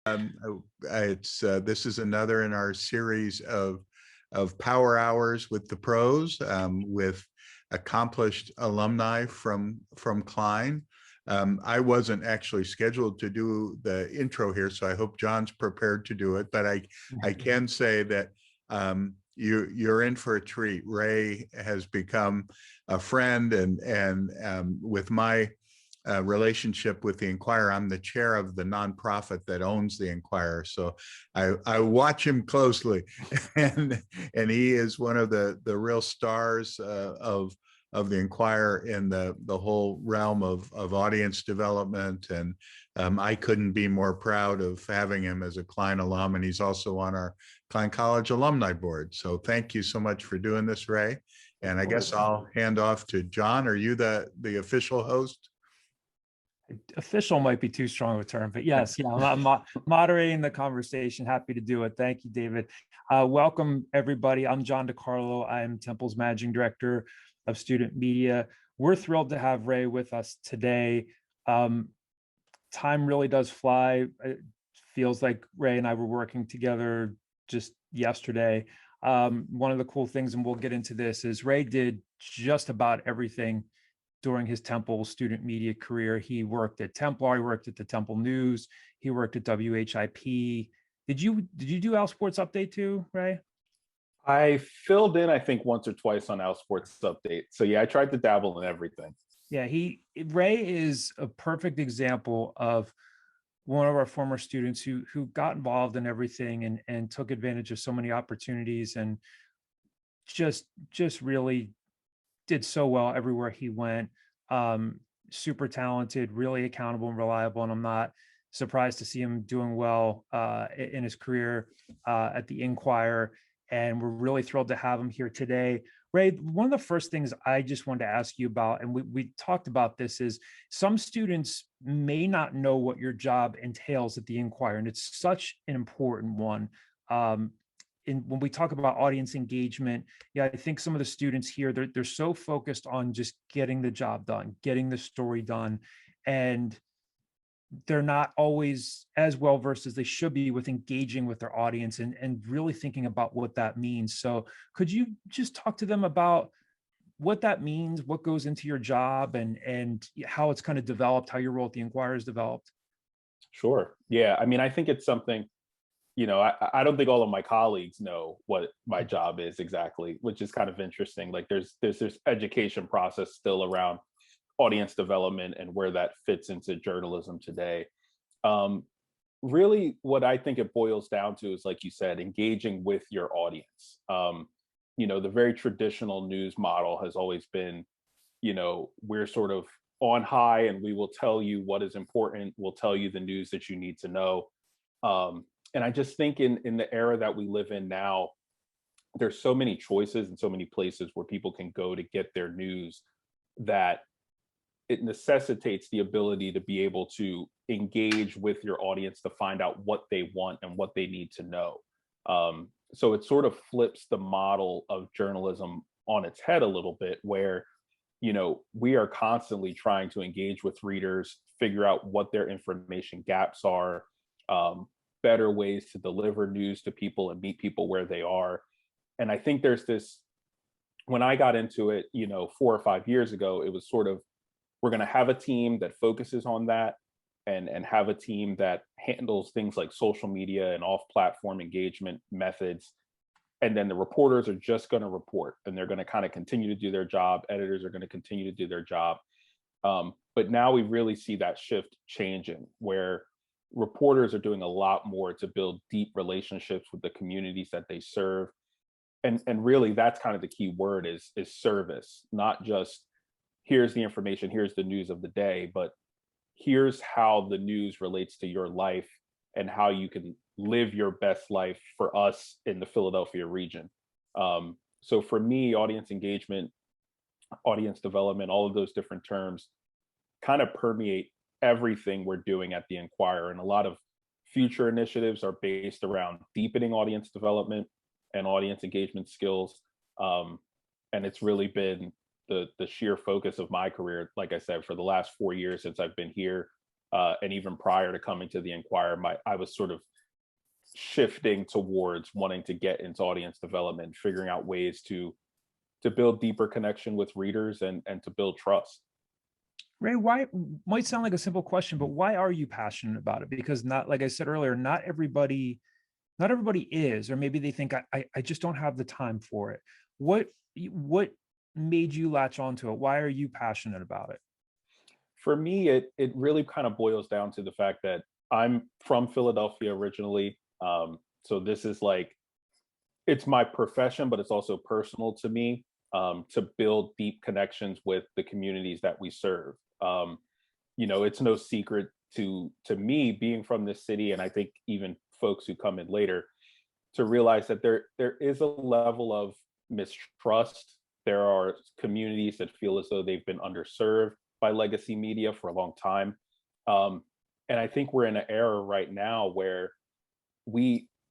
It's this is another in our series of power hours with the pros, with accomplished alumni from Klein. I wasn't actually scheduled to do the intro here, so I hope John's prepared to do it. But I can say that you're in for a treat. Ray has become a friend, and with my relationship with the Inquirer, I'm the chair of the nonprofit that owns the Inquirer, so I watch him closely, and he is one of the real stars of the Inquirer in the whole realm of audience development. And I couldn't be more proud of having him as a Klein alum, and he's also on our Klein College Alumni Board. So thank you so much for doing this, Ray. And I guess I'll hand off to John. Are you the official host? Official might be too strong of a term, but yes, yeah, I'm moderating the conversation. Happy to do it. Thank you, David. Welcome, everybody. I'm John DiCarlo. I am Temple's Managing Director of Student Media. We're thrilled to have Ray with us today. Time really does fly. It feels like Ray and I were working together just yesterday. One of the cool things, and we'll get into this, is Ray did just about everything during his Temple student media career. He worked at Templar, he worked at the Temple News, he worked at WHIP. Did you do Al Sports Update too, Ray? I filled in, I think, once or twice on Al Sports Update. So yeah, I tried to dabble in everything. Yeah, Ray is a perfect example of one of our former students who got involved in everything and took advantage of so many opportunities, and just really did so well everywhere he went. Super talented, really accountable and reliable, and I'm not surprised to see him doing well in his career at the Inquirer. And we're really thrilled to have him here today. Ray, one of the first things I just wanted to ask you about, and we talked about this, is some students may not know what your job entails at the Inquirer, and it's such an important one. When we talk about audience engagement, yeah, I think some of the students here, they're so focused on just getting the job done, getting the story done, and they're not always as well versed as they should be with engaging with their audience and really thinking about what that means. So could you just talk to them about what that means, what goes into your job, and how it's kind of developed, how your role at the Inquirer is developed? Sure. Yeah. I mean, I think it's something, I don't think all of my colleagues know what my job is exactly, which is kind of interesting. Like there's this education process still around audience development and where that fits into journalism today. Really, what I think it boils down to is, like you said, engaging with your audience. The very traditional news model has always been, we're sort of on high and we will tell you what is important. We'll tell you the news that you need to know. And I just think in the era that we live in now, there's so many choices and so many places where people can go to get their news that it necessitates the ability to be able to engage with your audience to find out what they want and what they need to know. So it sort of flips the model of journalism on its head a little bit, where, we are constantly trying to engage with readers, figure out what their information gaps are, better ways to deliver news to people and meet people where they are. And I think there's this, when I got into it, 4 or 5 years ago, it was sort of, we're going to have a team that focuses on that and have a team that handles things like social media and off-platform engagement methods. And then the reporters are just going to report, and they're going to kind of continue to do their job. Editors are going to continue to do their job. But now we really see that shift changing, where reporters are doing a lot more to build deep relationships with the communities that they serve. And really, that's kind of the key word is service, not just here's the information, here's the news of the day, but here's how the news relates to your life and how you can live your best life for us in the Philadelphia region. So for me, audience engagement, audience development, all of those different terms kind of permeate everything we're doing at the Inquirer. And a lot of future initiatives are based around deepening audience development and audience engagement skills. And it's really been the sheer focus of my career, like I said, for the last 4 years since I've been here, and even prior to coming to the Inquirer, I was sort of shifting towards wanting to get into audience development, figuring out ways to build deeper connection with readers and to build trust. Ray, why might sound like a simple question, but why are you passionate about it? Because not, like I said earlier, not everybody is, or maybe they think I just don't have the time for it. What made you latch onto it? Why are you passionate about it? For me, it really kind of boils down to the fact that I'm from Philadelphia originally. So this is like, it's my profession, but it's also personal to me, to build deep connections with the communities that we serve. It's no secret to me, being from this city, and I think even folks who come in later, to realize that there is a level of mistrust. There are communities that feel as though they've been underserved by legacy media for a long time. And I think we're in an era right now where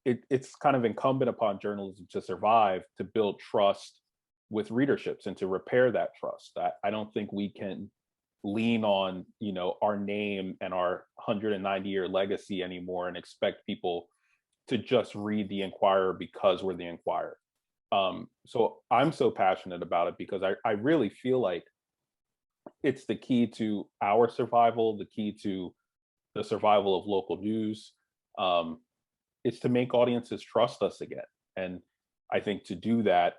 it's kind of incumbent upon journalism to survive, to build trust with readerships and to repair that trust. I don't think we can lean on, our name and our 190-year legacy anymore and expect people to just read the Inquirer because we're the Inquirer. So I'm so passionate about it because I really feel like it's the key to our survival, the key to the survival of local news. It's to make audiences trust us again. And I think to do that,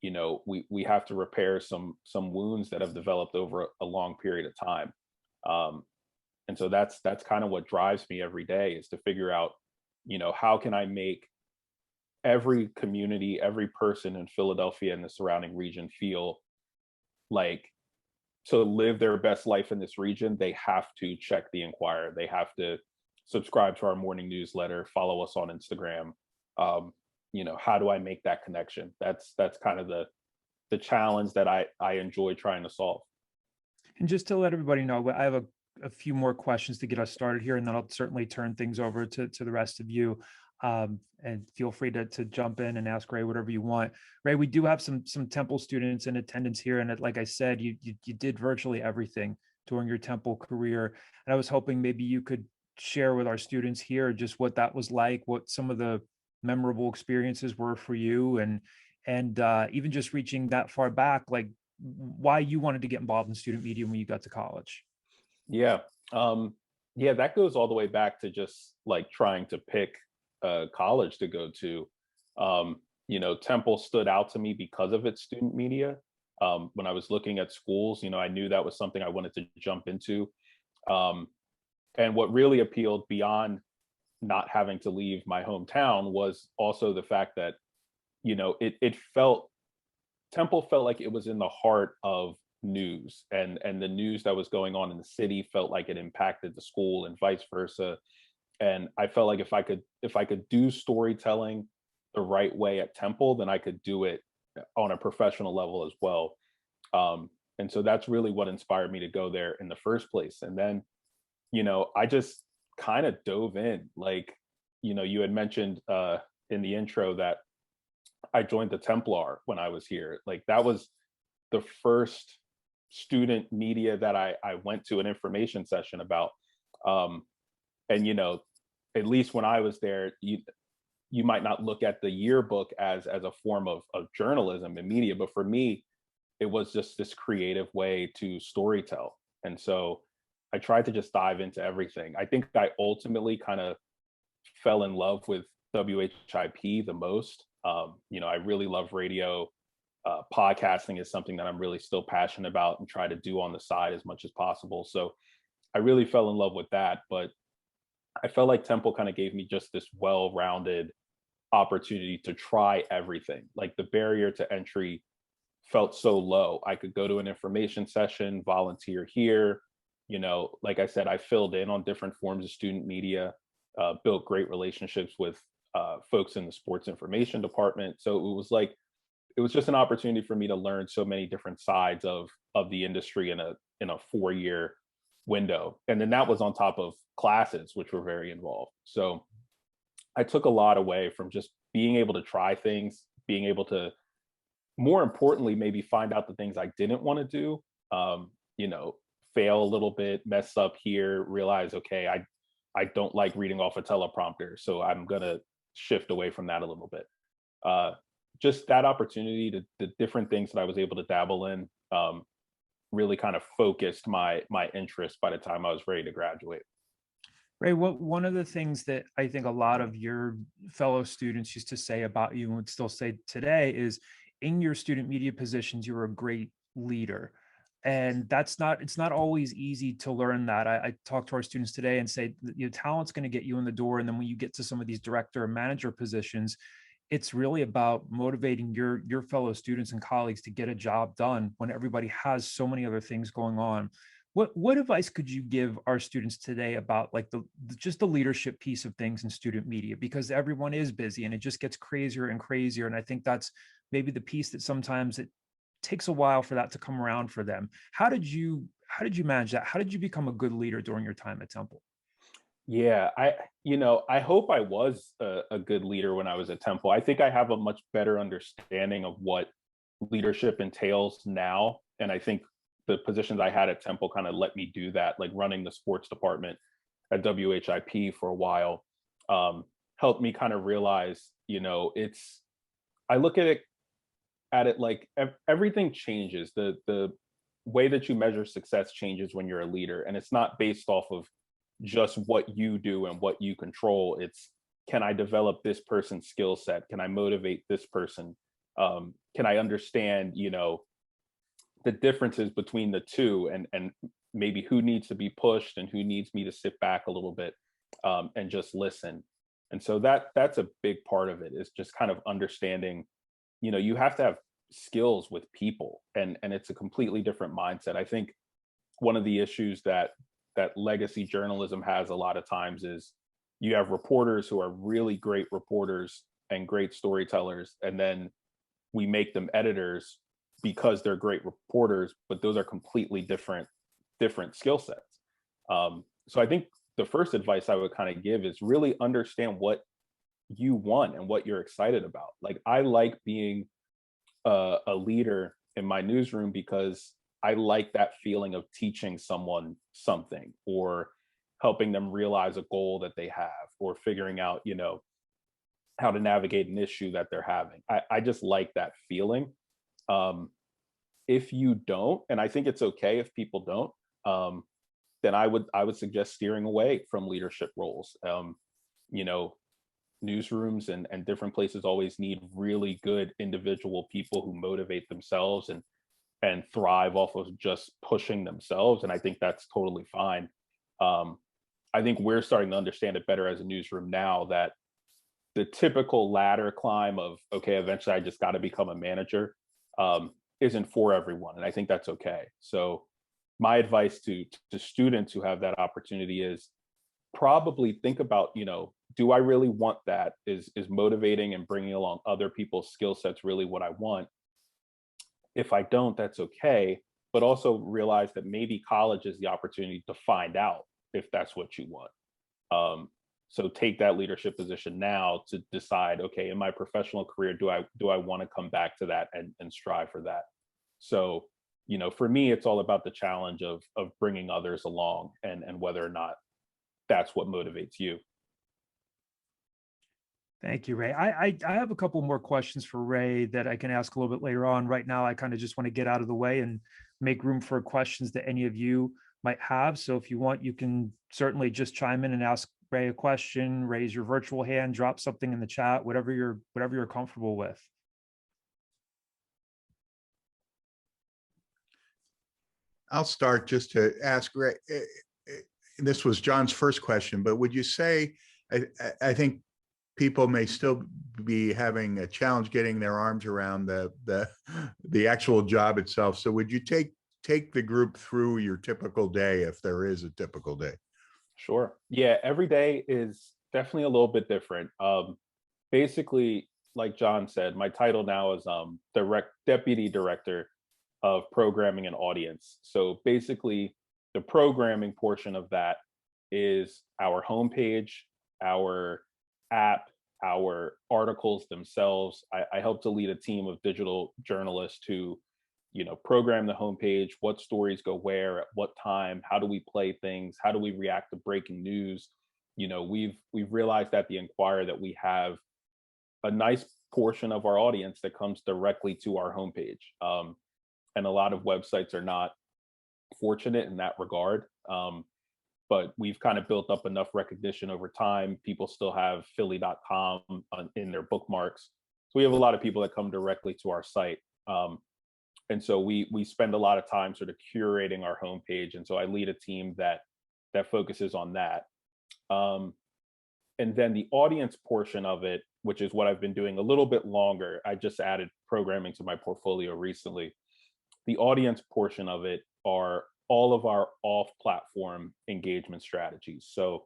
we have to repair some wounds that have developed over a long period of time. And so that's kind of what drives me every day, is to figure out, how can I make every community, every person in Philadelphia and the surrounding region feel like, to live their best life in this region, they have to check the Inquirer. They have to subscribe to our morning newsletter, follow us on Instagram. How do I make that connection? That's kind of the challenge that I enjoy trying to solve. And just to let everybody know, I have a few more questions to get us started here, and then I'll certainly turn things over to the rest of you. And feel free to jump in and ask Ray whatever you want. Ray, we do have some Temple students in attendance here, and like I said, you did virtually everything during your Temple career, and I was hoping maybe you could share with our students here just what that was like, what some of the memorable experiences were for you, and even just reaching that far back, like why you wanted to get involved in student media when you got to college. Yeah. That goes all the way back to just like trying to pick college to go to. Temple stood out to me because of its student media. When I was looking at schools, I knew that was something I wanted to jump into. And what really appealed beyond not having to leave my hometown was also the fact that, Temple felt like it was in the heart of news, and the news that was going on in the city felt like it impacted the school and vice versa. And I felt like if I could do storytelling the right way at Temple, then I could do it on a professional level as well. And so that's really what inspired me to go there in the first place. And then, I just kind of dove in. Like, you had mentioned in the intro that I joined the Templar when I was here. Like, that was the first student media that I went to an information session about. And at least when I was there, you might not look at the yearbook as a form of journalism and media, but for me, it was just this creative way to storytell. And so I tried to just dive into everything. I think I ultimately kind of fell in love with WHIP the most. I really love radio. Podcasting is something that I'm really still passionate about and try to do on the side as much as possible. So I really fell in love with that. But I felt like Temple kind of gave me just this well-rounded opportunity to try everything. Like, the barrier to entry felt so low. I could go to an information session, volunteer here. Like I said, I filled in on different forms of student media, built great relationships with folks in the sports information department. So it was just an opportunity for me to learn so many different sides of the industry in a 4-year window. And then that was on top of classes, which were very involved. So I took a lot away from just being able to try things, being able to, more importantly, maybe find out the things I didn't want to do, fail a little bit, mess up here, realize, okay, I don't like reading off a teleprompter, so I'm gonna shift away from that a little bit. Just that opportunity, the different things that I was able to dabble in, really kind of focused my interest by the time I was ready to graduate. Ray, one of the things that I think a lot of your fellow students used to say about you and would still say today is, in your student media positions, you're a great leader. And it's not always easy to learn that. I talk to our students today and say, your talent's going to get you in the door. And then when you get to some of these director or manager positions, it's really about motivating your fellow students and colleagues to get a job done when everybody has so many other things going on. What advice could you give our students today about like just the leadership piece of things in student media? Because everyone is busy and it just gets crazier and crazier. And I think that's maybe the piece that sometimes it takes a while for that to come around for them. How did you manage that? How did you become a good leader during your time at Temple? Yeah, I hope I was a good leader when I was at Temple. I think I have a much better understanding of what leadership entails now. And I think the positions I had at Temple kind of let me do that, like running the sports department at WHIP for a while, helped me kind of realize, I look at it like everything changes. The way that you measure success changes when you're a leader, and it's not based off of just what you do and what you control. It's, can I develop this person's skill set? Can I motivate this person? Can I understand, the differences between the two, and maybe who needs to be pushed and who needs me to sit back a little bit, and just listen. And so that's a big part of it, is just kind of understanding, you have to have skills with people, and it's a completely different mindset. I think one of the issues that legacy journalism has a lot of times is you have reporters who are really great reporters and great storytellers, and then we make them editors because they're great reporters, but those are completely different skill sets. So I think the first advice I would kind of give is really understand what you want and what you're excited about. Like, I like being a leader in my newsroom because I like that feeling of teaching someone something, or helping them realize a goal that they have, or figuring out, how to navigate an issue that they're having. I just like that feeling. If you don't, and I think it's okay if people don't, then I would suggest steering away from leadership roles. Newsrooms and different places always need really good individual people who motivate themselves and thrive off of just pushing themselves. And I think that's totally fine. I think we're starting to understand it better as a newsroom now, that the typical ladder climb of, okay, eventually I just got to become a manager, isn't for everyone. And I think that's okay. So my advice to students who have that opportunity is probably think about, do I really want that? Is motivating and bringing along other people's skill sets really what I want? If I don't, that's okay. But also realize that maybe college is the opportunity to find out if that's what you want. So take that leadership position now to decide, okay, in my professional career, do I want to come back to that and strive for that? So, for me, it's all about the challenge of bringing others along, and whether or not that's what motivates you. Thank you, Ray. I have a couple more questions for Ray that I can ask a little bit later on. Right now, I kind of just want to get out of the way and make room for questions that any of you might have. So if you want, you can certainly just chime in and ask Ray a question, raise your virtual hand, drop something in the chat, whatever you're comfortable with. I'll start just to ask Ray. This was John's first question, but would you say, I think people may still be having a challenge getting their arms around the actual job itself. So would you take the group through your typical day, if there is a typical day? Sure. Yeah, every day is definitely a little bit different. Basically, like John said, my title now is Deputy Director of Programming and Audience. So basically, the programming portion of that is our homepage, our app, our articles themselves. I help to lead a team of digital journalists who, program the homepage, what stories go where, at what time, how do we play things, how do we react to breaking news. We've realized at the Inquirer that we have a nice portion of our audience that comes directly to our homepage. And a lot of websites are not fortunate in that regard. But we've kind of built up enough recognition over time. People still have Philly.com in their bookmarks. So we have a lot of people that come directly to our site. And so we spend a lot of time sort of curating our homepage. And so I lead a team that focuses on that. And then the audience portion of it, which is what I've been doing a little bit longer. I just added programming to my portfolio recently. The audience portion of it are all of our off-platform engagement strategies. So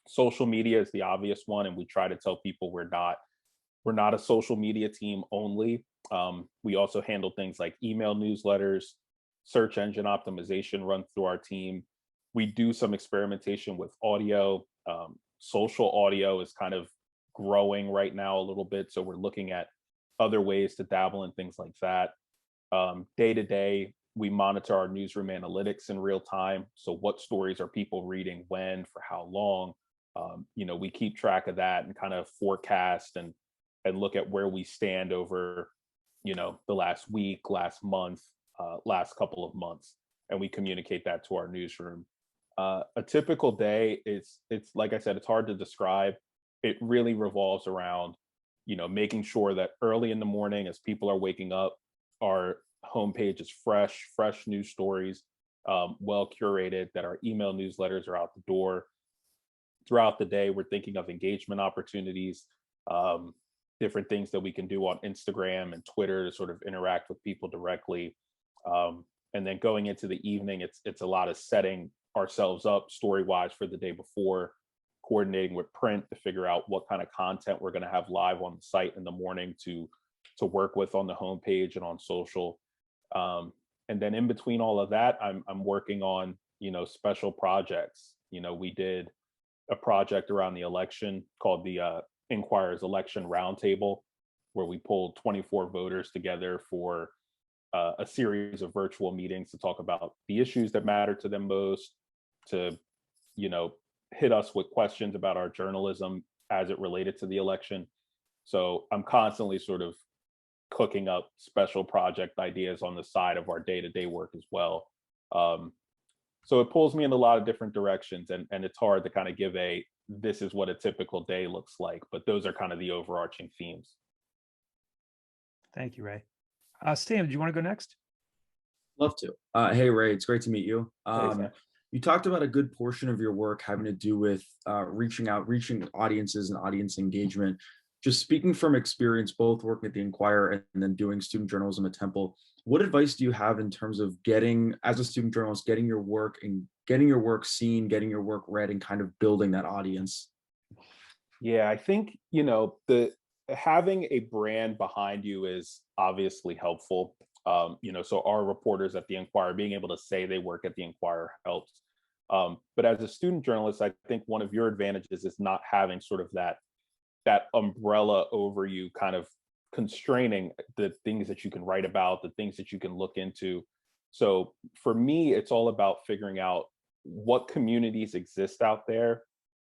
social media is the obvious one, and we try to tell people we're not a social media team only. We also handle things like email newsletters, search engine optimization run through our team. We do some experimentation with audio. Social audio is kind of growing right now a little bit, so we're looking at other ways to dabble in things like that. Day to day, we monitor our newsroom analytics in real time. So what stories are people reading when, for how long? We keep track of that and kind of forecast and look at where we stand over, the last week, last month, last couple of months, and we communicate that to our newsroom. A typical day, it's like I said, it's hard to describe. It really revolves around, making sure that early in the morning, as people are waking up, our homepage is fresh news stories, well curated, that our email newsletters are out the door. Throughout the day, we're thinking of engagement opportunities, different things that we can do on Instagram and Twitter to sort of interact with people directly. And then going into the evening, it's a lot of setting ourselves up story-wise for the day before, coordinating with print to figure out what kind of content we're going to have live on the site in the morning to work with on the homepage and on social. And then in between all of that, I'm working on, special projects. We did a project around the election called the Inquirer's Election Roundtable, where we pulled 24 voters together for a series of virtual meetings to talk about the issues that matter to them most, to, hit us with questions about our journalism as it related to the election. So I'm constantly sort of cooking up special project ideas on the side of our day-to-day work as well. So it pulls me in a lot of different directions, and it's hard to kind of give this is what a typical day looks like, but those are kind of the overarching themes. Thank you, Ray. Stan, do you want to go next? Love to. Hey, Ray, it's great to meet you. Hey, Sam. You talked about a good portion of your work having to do with reaching audiences and audience engagement. Just speaking from experience, both working at the Inquirer and then doing student journalism at Temple, what advice do you have in terms of as a student journalist, getting your work seen, getting your work read, and kind of building that audience? Yeah, I think, having a brand behind you is obviously helpful. So our reporters at the Inquirer, being able to say they work at the Inquirer helps. But as a student journalist, I think one of your advantages is not having sort of that umbrella over you, kind of constraining the things that you can write about, the things that you can look into. So for me, it's all about figuring out what communities exist out there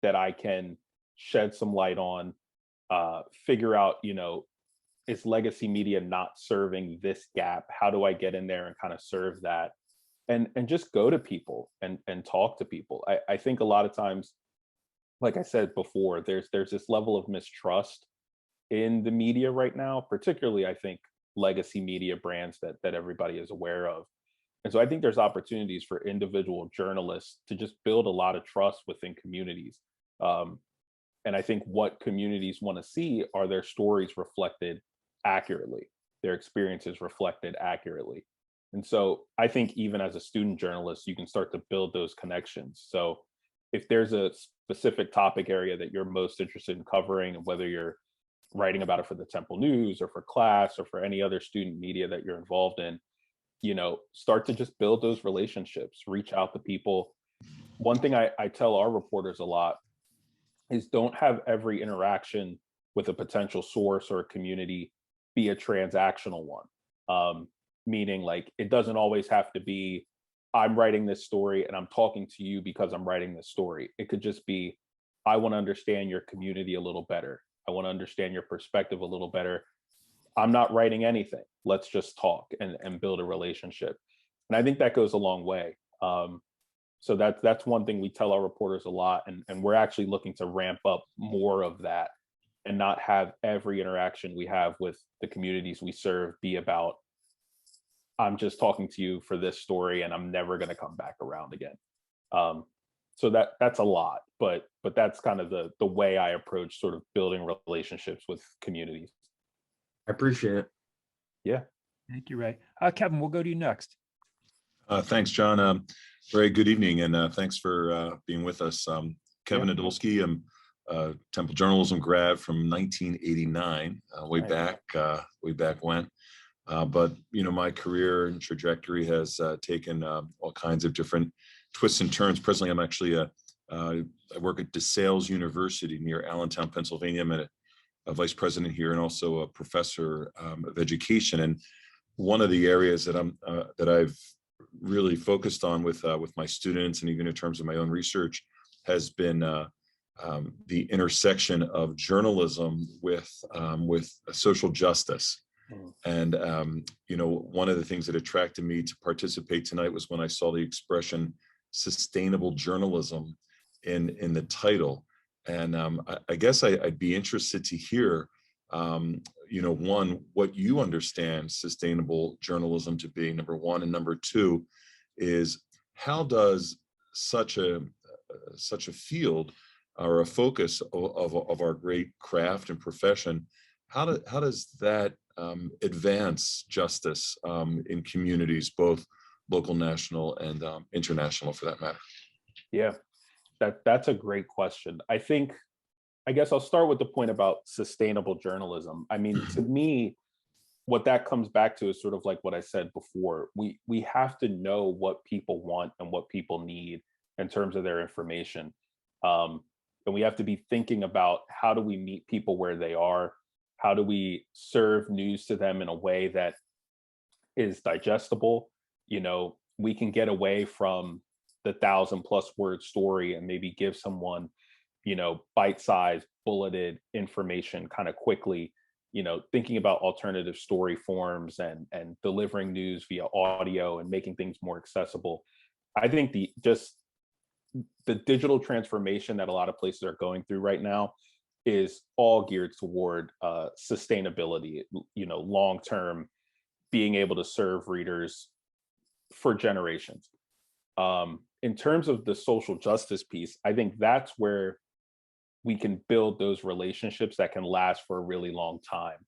that I can shed some light on, figure out, is legacy media not serving this gap? How do I get in there and kind of serve that? And just go to people and talk to people. I think a lot of times, like I said before, there's this level of mistrust in the media right now, particularly I think legacy media brands that everybody is aware of. And so I think there's opportunities for individual journalists to just build a lot of trust within communities. And I think what communities want to see are their stories reflected accurately, their experiences reflected accurately. And so I think even as a student journalist, you can start to build those connections. So if there's a specific topic area that you're most interested in covering, and whether you're writing about it for the Temple News or for class or for any other student media that you're involved in, start to just build those relationships, reach out to people. One thing I tell our reporters a lot is don't have every interaction with a potential source or a community be a transactional one. meaning like it doesn't always have to be I'm writing this story and I'm talking to you because I'm writing this story. It could just be I want to understand your community a little better. I want to understand your perspective a little better. I'm not writing anything. Let's just talk and build a relationship. And I think that goes a long way. So that's one thing we tell our reporters a lot, and we're actually looking to ramp up more of that and not have every interaction we have with the communities we serve be about, I'm just talking to you for this story and I'm never going to come back around again. So that's a lot, but that's kind of the way I approach sort of building relationships with communities. I appreciate it. Yeah. Thank you, Ray. Kevin, we'll go to you next. Thanks, John. Very good evening, and thanks for being with us. Kevin Yeah. Nadolski. I'm a Temple journalism grad from 1989, way back when. But my career and trajectory has taken all kinds of different twists and turns. Presently, I'm actually I work at DeSales University near Allentown, Pennsylvania. I'm a vice president here and also a professor of education. And one of the areas that I've really focused on with my students and even in terms of my own research has been the intersection of journalism with social justice. And one of the things that attracted me to participate tonight was when I saw the expression sustainable journalism in the title. And I guess I'd be interested to hear one, what you understand sustainable journalism to be, number one, and number two is how does such a field or a focus of our great craft and profession, how does that advance justice in communities, both local, national, and international for that matter? Yeah, that's a great question. I guess I'll start with the point about sustainable journalism. I mean, to me, what that comes back to is sort of like what I said before. We have to know what people want and what people need in terms of their information. And we have to be thinking about how do we meet people where they are? How do we serve news to them in a way that is digestible? We can get away from the 1,000+ word story and maybe give someone bite-sized bulleted information kind of quickly, thinking about alternative story forms and delivering news via audio and making things more accessible. I think the digital transformation that a lot of places are going through right now is all geared toward sustainability, long-term, being able to serve readers for generations. In terms of the social justice piece, I think that's where we can build those relationships that can last for a really long time.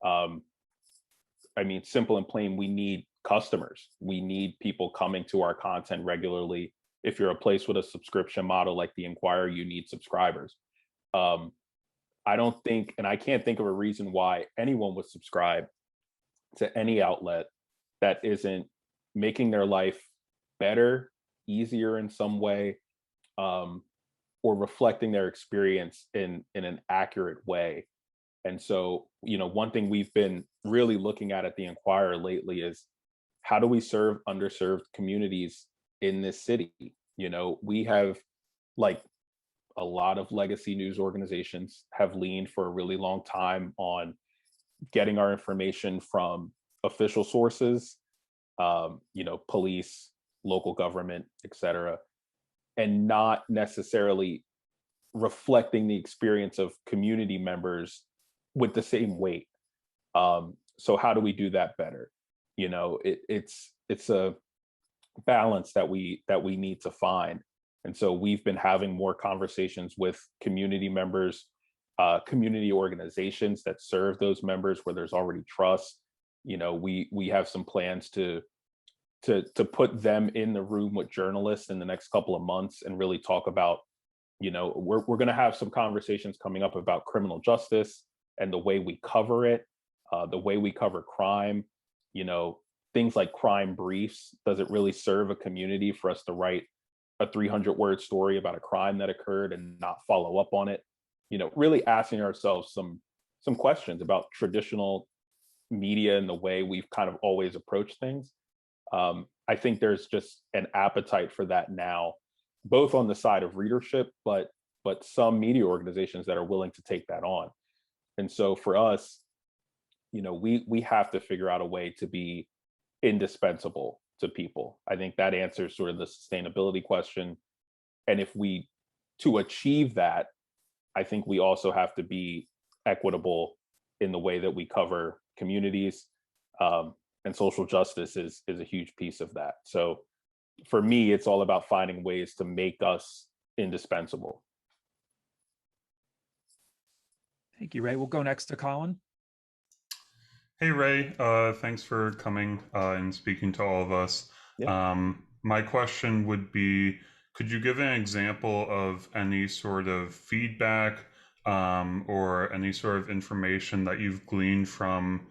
I mean, simple and plain, we need customers. We need people coming to our content regularly. If you're a place with a subscription model like the Inquirer, you need subscribers. I don't think, and I can't think of a reason why anyone would subscribe to any outlet that isn't making their life better, easier in some way, or reflecting their experience in an accurate way. And so, one thing we've been really looking at the Inquirer lately is how do we serve underserved communities in this city? We have, like a lot of legacy news organizations, have leaned for a really long time on getting our information from official sources, police, local government, et cetera, and not necessarily reflecting the experience of community members with the same weight. So how do we do that better? It's a balance that we need to find. And so we've been having more conversations with community members, community organizations that serve those members where there's already trust. We have some plans to put them in the room with journalists in the next couple of months and really talk about, we're going to have some conversations coming up about criminal justice and the way we cover it, the way we cover crime, things like crime briefs. Does it really serve a community for us to write a 300-word story about a crime that occurred and not follow up on it? Really asking ourselves some questions about traditional media and the way we've kind of always approached things. I think there's just an appetite for that now, both on the side of readership, but some media organizations that are willing to take that on. And so for us, we have to figure out a way to be indispensable to people. I think that answers sort of the sustainability question. And to achieve that, I think we also have to be equitable in the way that we cover communities, and social justice is a huge piece of that. So for me, it's all about finding ways to make us indispensable. Thank you, Ray. We'll go next to Colin. Hey, Ray. Thanks for coming and speaking to all of us. Yeah. My question would be, could you give an example of any sort of feedback or any sort of information that you've gleaned from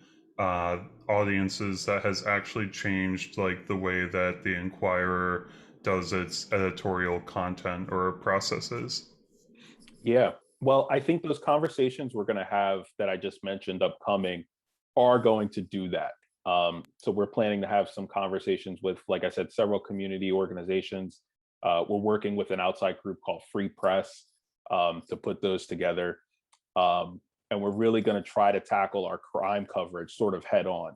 audiences that has actually changed like the way that the Inquirer does its editorial content or processes? Yeah. Well, I think those conversations we're going to have that I just mentioned upcoming are going to do that. So we're planning to have some conversations with, like I said, several community organizations. We're working with an outside group called Free Press to put those together. And we're really going to try to tackle our crime coverage sort of head on.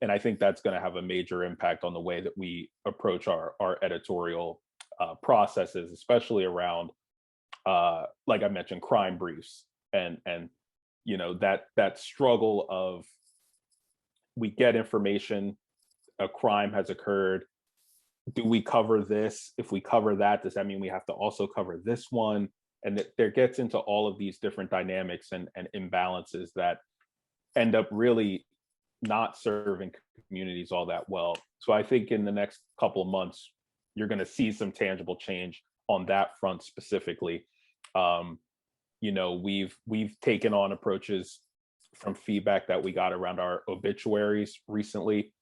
And I think that's going to have a major impact on the way that we approach our editorial processes, especially around, like I mentioned, crime briefs and that struggle of, we get information, a crime has occurred. Do we cover this? If we cover that, does that mean we have to also cover this one? And there gets into all of these different dynamics and imbalances that end up really not serving communities all that well. So I think in the next couple of months, you're going to see some tangible change on that front specifically. We've taken on approaches from feedback that we got around our obituaries recently.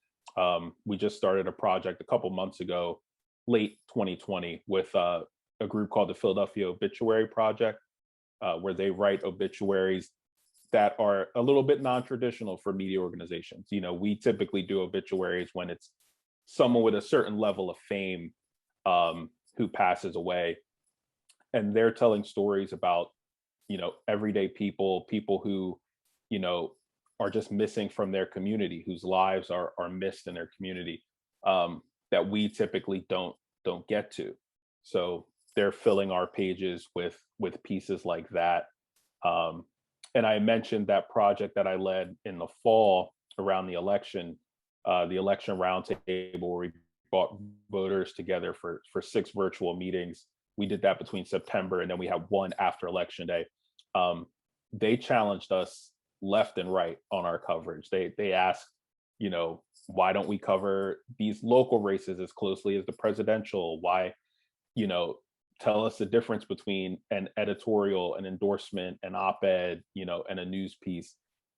We just started a project a couple months ago, late 2020, with a group called the Philadelphia Obituary Project, where they write obituaries that are a little bit non-traditional for media organizations. We typically do obituaries when it's someone with a certain level of fame who passes away. And they're telling stories about, everyday people who, are just missing from their community, whose lives are missed in their community, that we typically don't get to. So they're filling our pages with pieces like that. And I mentioned that project that I led in the fall around the election roundtable, where we brought voters together for 6 virtual meetings. We did that between September, and then we had one after Election Day. They challenged us left and right on our coverage. They asked, why don't we cover these local races as closely as the presidential? Why, tell us the difference between an editorial, an endorsement, an op-ed, and a news piece,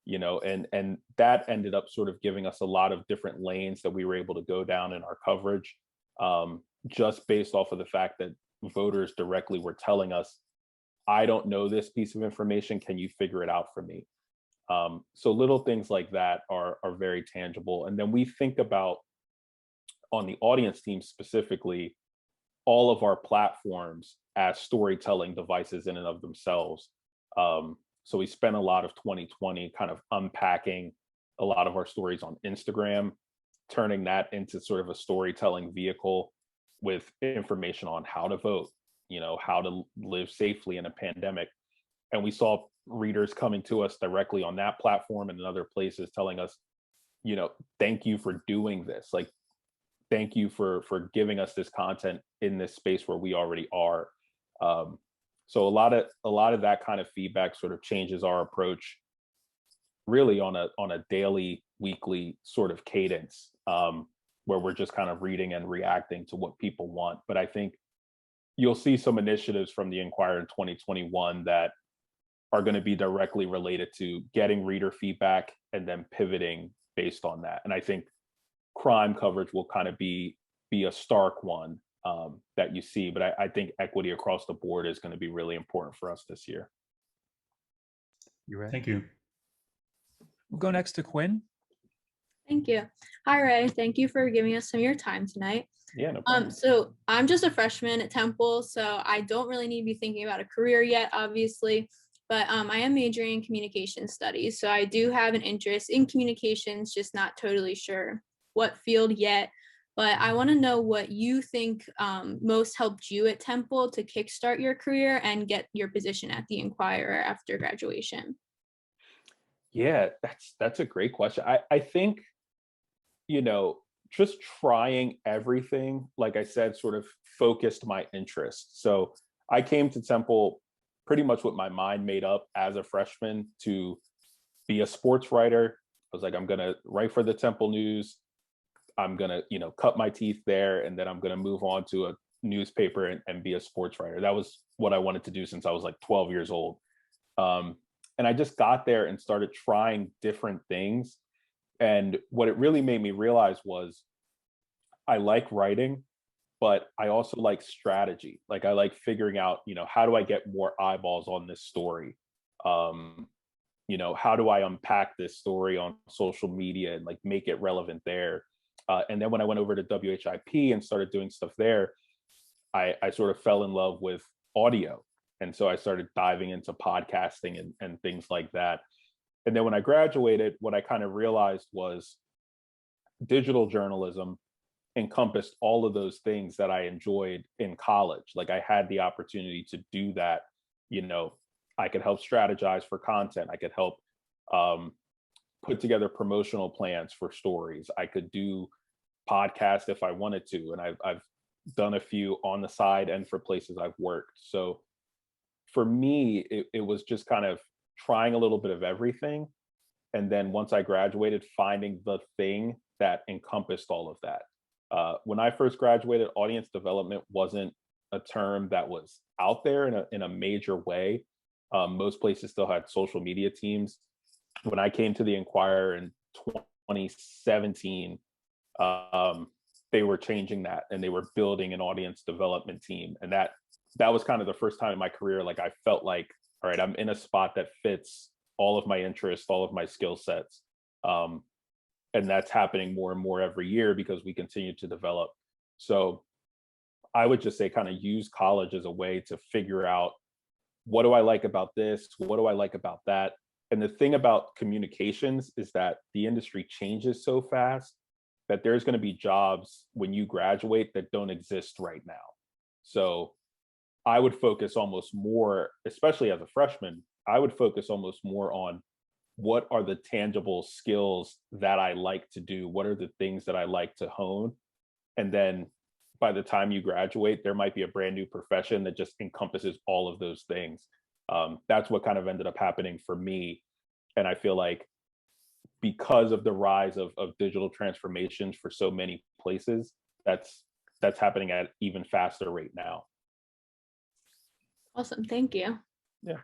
and that ended up sort of giving us a lot of different lanes that we were able to go down in our coverage, just based off of the fact that voters directly were telling us, I don't know this piece of information, can you figure it out for me? So little things like that are very tangible. And then we think about, on the audience team specifically, all of our platforms as storytelling devices in and of themselves. So we spent a lot of 2020 kind of unpacking a lot of our stories on Instagram, turning that into sort of a storytelling vehicle with information on how to vote, how to live safely in a pandemic. And we saw readers coming to us directly on that platform and in other places telling us, thank you for doing this. Like, thank you for giving us this content in this space where we already are. So a lot of that kind of feedback sort of changes our approach really on a daily, weekly sort of cadence, where we're just kind of reading and reacting to what people want. But I think you'll see some initiatives from the Inquirer in 2021 that are going to be directly related to getting reader feedback and then pivoting based on that. And I think crime coverage will kind of be a stark one that you see, but I think equity across the board is going to be really important for us this year. You ready? Thank you. We'll go next to Quinn. Thank you. Hi, Ray. Thank you for giving us some of your time tonight. Yeah, no problem. So I'm just a freshman at Temple, so I don't really need to be thinking about a career yet, obviously, but I am majoring in communication studies. So I do have an interest in communications, just not totally sure what field yet. But I want to know what you think most helped you at Temple to kickstart your career and get your position at the Inquirer after graduation. Yeah, that's a great question. I think, just trying everything, like I said, sort of focused my interest. So I came to Temple pretty much with my mind made up as a freshman to be a sports writer. I was like, I'm gonna write for the Temple News. I'm gonna, cut my teeth there, and then I'm gonna move on to a newspaper and be a sports writer. That was what I wanted to do since I was like 12 years old. And I just got there and started trying different things. And what it really made me realize was I like writing, but I also like strategy. Like I like figuring out, how do I get more eyeballs on this story? How do I unpack this story on social media and like make it relevant there? And then when I went over to WHIP and started doing stuff there, I sort of fell in love with audio. And so I started diving into podcasting and things like that. And then when I graduated, what I kind of realized was digital journalism encompassed all of those things that I enjoyed in college. Like I had the opportunity to do that. I could help strategize for content. I could help put together promotional plans for stories. I could do podcasts if I wanted to. And I've done a few on the side and for places I've worked. So for me, it was just kind of trying a little bit of everything. And then once I graduated, finding the thing that encompassed all of that. When I first graduated, audience development wasn't a term that was out there in a major way. Most places still had social media teams. When I came to the Inquirer in 2017, they were changing that and they were building an audience development team. And that was kind of the first time in my career, like I felt like, all right, I'm in a spot that fits all of my interests, all of my skill sets. And that's happening more and more every year because we continue to develop. So I would just say kind of use college as a way to figure out, what do I like about this? What do I like about that? And the thing about communications is that the industry changes so fast that there's going to be jobs when you graduate that don't exist right now. So I would focus almost more, especially as a freshman, I would focus almost more on what are the tangible skills that I like to do? What are the things that I like to hone? And then by the time you graduate, there might be a brand new profession that just encompasses all of those things. That's what kind of ended up happening for me. And I feel like because of the rise of digital transformations for so many places, that's happening at even faster rate now. Awesome. Thank you. Yeah.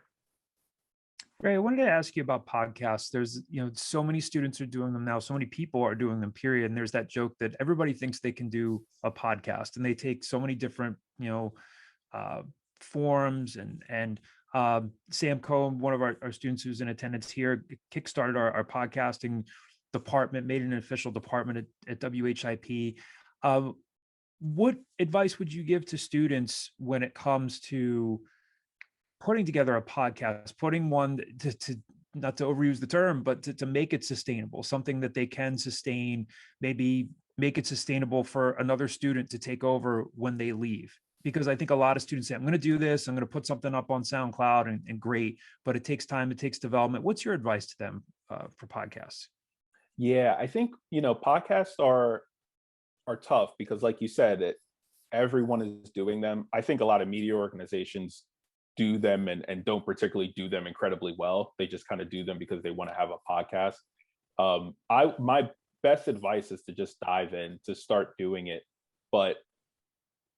Ray, I wanted to ask you about podcasts. There's, so many students are doing them now. So many people are doing them, period. And there's that joke that everybody thinks they can do a podcast, and they take so many different, forms and Sam Cohen, one of our students who's in attendance here, kickstarted our podcasting department, made an official department at WHIP. What advice would you give to students when it comes to putting together a podcast, putting one to not to overuse the term, but to make it sustainable, something that they can sustain, maybe make it sustainable for another student to take over when they leave? Because I think a lot of students say, I'm going to do this, I'm going to put something up on SoundCloud and great, but it takes time, it takes development. What's your advice to them for podcasts? Yeah, I think, podcasts are tough because like you said, everyone is doing them. I think a lot of media organizations do them and don't particularly do them incredibly well. They just kind of do them because they want to have a podcast. My best advice is to just dive in, to start doing it, but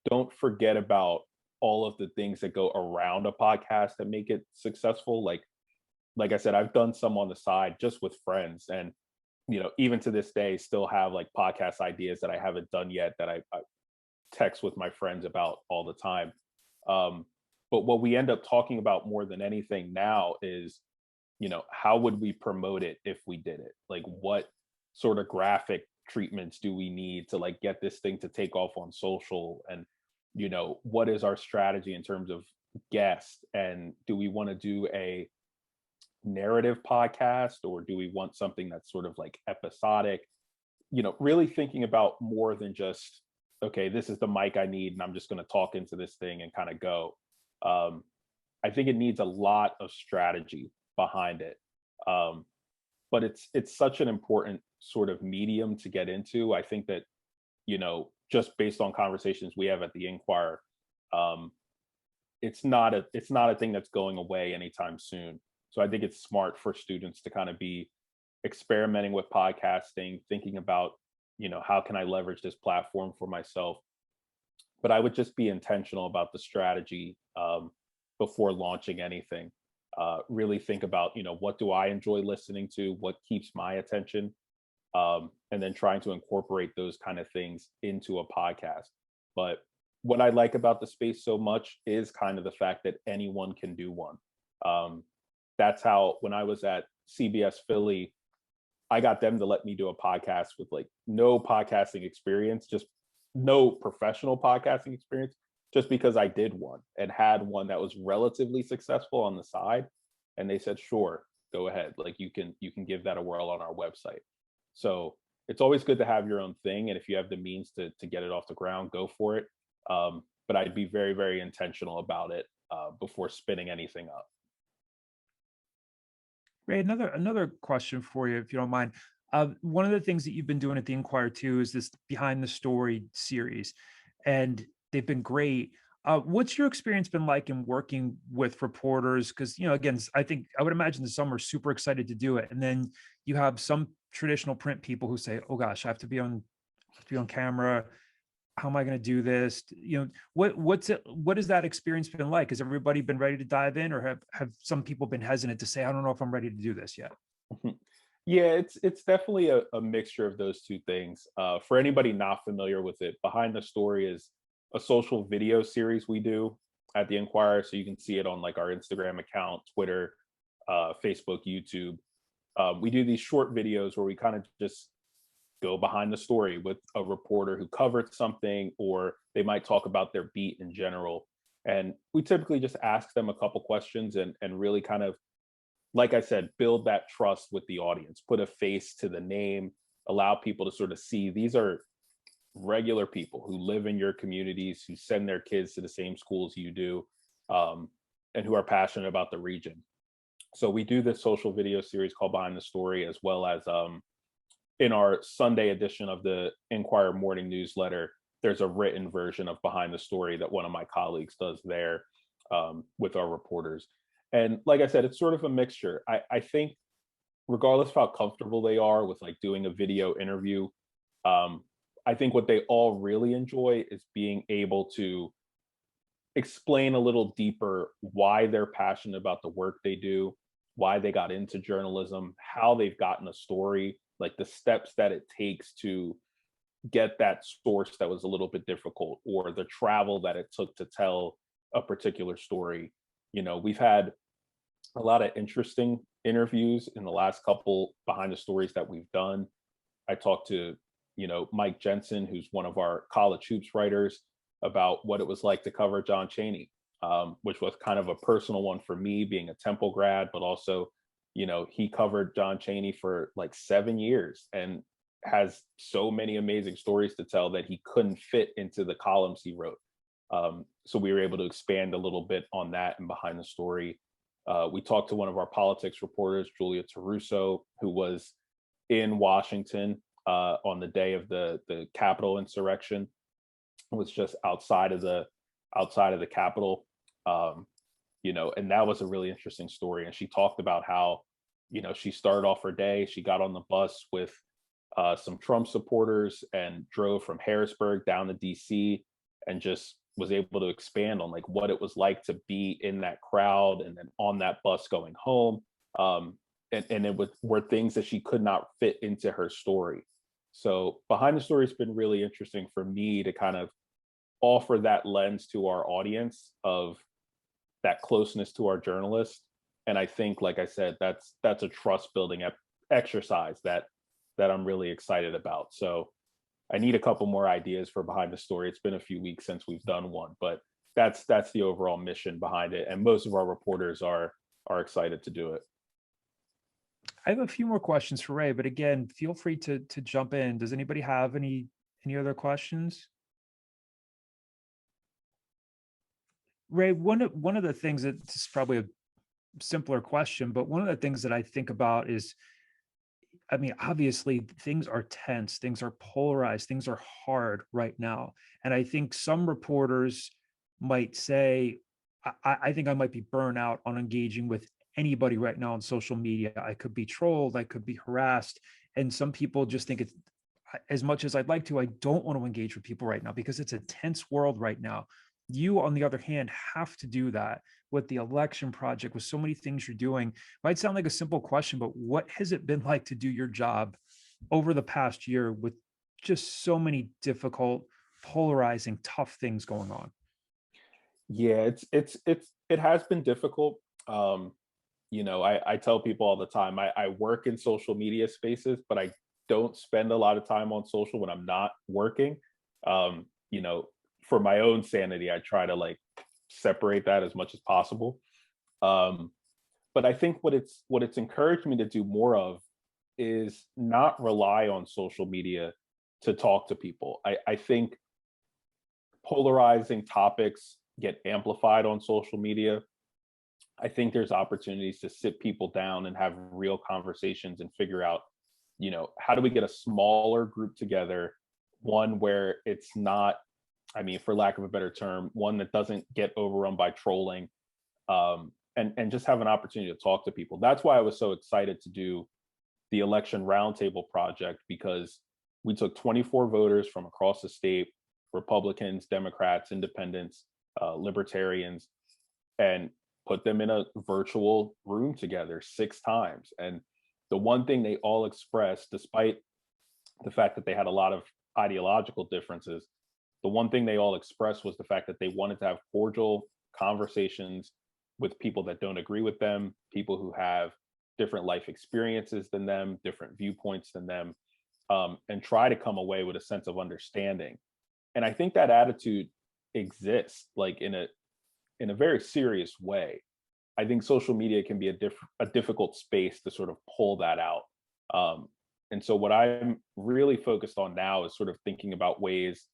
don't forget about all of the things that go around a podcast that make it successful. Like I said, I've done some on the side just with friends, and even to this day still have like podcast ideas that I haven't done yet that I text with my friends about all the time. But what we end up talking about more than anything now is how would we promote it if we did it? Like, what sort of graphic treatments do we need to like get this thing to take off on social? And, what is our strategy in terms of guests? And do we want to do a narrative podcast, or do we want something that's sort of like episodic? Really thinking about more than just, okay, this is the mic I need and I'm just going to talk into this thing and kind of go. I think it needs a lot of strategy behind it. But it's such an important sort of medium to get into. I think that, just based on conversations we have at the Inquirer, it's not a thing that's going away anytime soon. So I think it's smart for students to kind of be experimenting with podcasting, thinking about, how can I leverage this platform for myself? But I would just be intentional about the strategy before launching anything. Really think about, what do I enjoy listening to? What keeps my attention? And then trying to incorporate those kind of things into a podcast. But what I like about the space so much is kind of the fact that anyone can do one. That's how, when I was at CBS Philly, I got them to let me do a podcast with like no podcasting experience, just no professional podcasting experience, just because I did one and had one that was relatively successful on the side. And they said, sure, go ahead. Like you can give that a whirl on our website. So it's always good to have your own thing. And if you have the means to get it off the ground, go for it. But I'd be very, very intentional about it before spinning anything up. Ray, another question for you, if you don't mind. One of the things that you've been doing at the Inquirer too is this Behind the Story series, and they've been great. What's your experience been like in working with reporters? Because, again, I would imagine that some are super excited to do it, and then you have some traditional print people who say, "Oh gosh, I have to be on camera. How am I going to do this?" What has that experience been like? Has everybody been ready to dive in, or have some people been hesitant to say, "I don't know if I'm ready to do this yet"? Yeah, it's definitely a mixture of those two things. For anybody not familiar with it, Behind the Story is a social video series we do at the Inquirer. So you can see it on like our Instagram account, Twitter, Facebook, YouTube. We do these short videos where we kind of just go behind the story with a reporter who covered something, or they might talk about their beat in general. And we typically just ask them a couple questions and really kind of, like I said, build that trust with the audience, put a face to the name, allow people to sort of see these are regular people who live in your communities, who send their kids to the same schools you do, and who are passionate about the region. So we do this social video series called Behind the Story, as well as in our Sunday edition of the Inquirer morning newsletter, there's a written version of Behind the Story that one of my colleagues does there with our reporters. And like I said, it's sort of a mixture. I think regardless of how comfortable they are with like doing a video interview, I think what they all really enjoy is being able to explain a little deeper why they're passionate about the work they do, why they got into journalism, how they've gotten a story, like the steps that it takes to get that source that was a little bit difficult, or the travel that it took to tell a particular story. We've had a lot of interesting interviews in the last couple Behind the Stories that we've done. I talked to, Mike Jensen, who's one of our college hoops writers, about what it was like to cover John Chaney, which was kind of a personal one for me, being a Temple grad, but also, he covered John Chaney for like 7 years and has so many amazing stories to tell that he couldn't fit into the columns he wrote. So we were able to expand a little bit on that and Behind the Story. We talked to one of our politics reporters, Julia Taruso, who was in Washington on the day of the Capitol insurrection. It was just outside of the Capitol, and that was a really interesting story. And she talked about how, she started off her day, she got on the bus with some Trump supporters and drove from Harrisburg down to DC, and just was able to expand on like what it was like to be in that crowd and then on that bus going home. And it were things that she could not fit into her story. So Behind the Story has been really interesting for me to kind of offer that lens to our audience of that closeness to our journalists, I think, like I said, that's a trust building exercise that I'm really excited about. So I need a couple more ideas for behind the story. It's been a few weeks since we've done one, but that's the overall mission behind it. And most of our reporters are excited to do it. I have a few more questions for Ray, but again, feel free to jump in. Does anybody have any other questions? Ray, one of the things that this is probably a simpler question, but one of the things that I think about is, I mean, obviously things are tense, things are polarized, things are hard right now. And I think some reporters might say, I think I might be burnt out on engaging with anybody right now on social media. I could be trolled, I could be harassed. And some people just think it's, as much as I'd like to, I don't want to engage with people right now because it's a tense world right now. You, on the other hand, have to do that with the election project, with so many things you're doing. Might sound like a simple question, but what has it been like to do your job over the past year with just so many difficult, polarizing, tough things going on? Yeah, it has been difficult. You know, I tell people all the time, I work in social media spaces, but I don't spend a lot of time on social when I'm not working. You know, for my own sanity, I try to like separate that as much as possible. But I think what it's encouraged me to do more of is not rely on social media to talk to people. I think polarizing topics get amplified on social media. I think there's opportunities to sit people down and have real conversations and figure out, you know, how do we get a smaller group together, one where it's not, I mean, for lack of a better term, one that doesn't get overrun by trolling, and just have an opportunity to talk to people. That's why I was so excited to do the election roundtable project, because we took 24 voters from across the state, Republicans, Democrats, independents, libertarians, and put them in a virtual room together 6 times. And the one thing they all expressed, despite the fact that they had a lot of ideological differences, the one thing they all expressed was the fact that they wanted to have cordial conversations with people that don't agree with them, people who have different life experiences than them, different viewpoints than them, and try to come away with a sense of understanding. And I think that attitude exists, like in a very serious way. I think social media can be a difficult space to sort of pull that out. And so what I'm really focused on now is sort of thinking about ways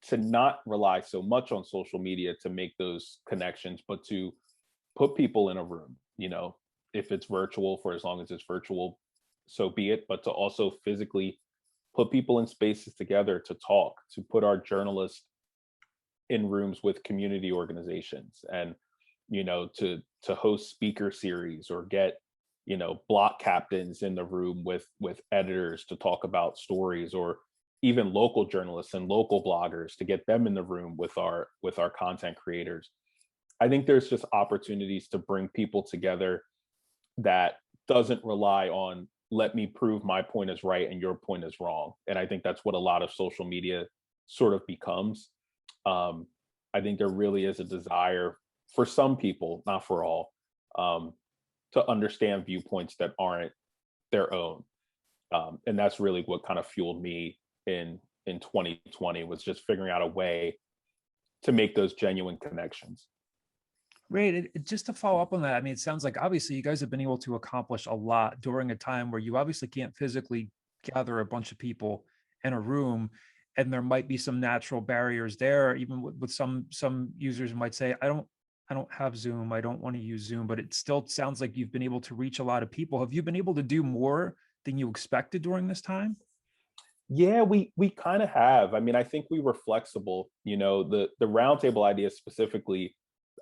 to not rely so much on social media to make those connections, but to put people in a room, you know, if it's virtual, for as long as it's virtual, so be it, but to also physically put people in spaces together to talk, to put our journalists in rooms with community organizations, and, you know, to host speaker series, or get, you know, block captains in the room with editors to talk about stories, or even local journalists and local bloggers to get them in the room with our content creators. I think there's just opportunities to bring people together that doesn't rely on, let me prove my point is right and your point is wrong. And I think that's what a lot of social media sort of becomes. I think there really is a desire for some people, not for all, to understand viewpoints that aren't their own. And that's really what kind of fueled me in 2020, was just figuring out a way to make those genuine connections. Ray, just to follow up on that, I mean, it sounds like obviously you guys have been able to accomplish a lot during a time where you obviously can't physically gather a bunch of people in a room, and there might be some natural barriers there. Even with some users might say, I don't have Zoom, I don't want to use Zoom, but it still sounds like you've been able to reach a lot of people. Have you been able to do more than you expected during this time? Yeah, we kind of have. I mean, I think we were flexible. You know, the roundtable idea specifically,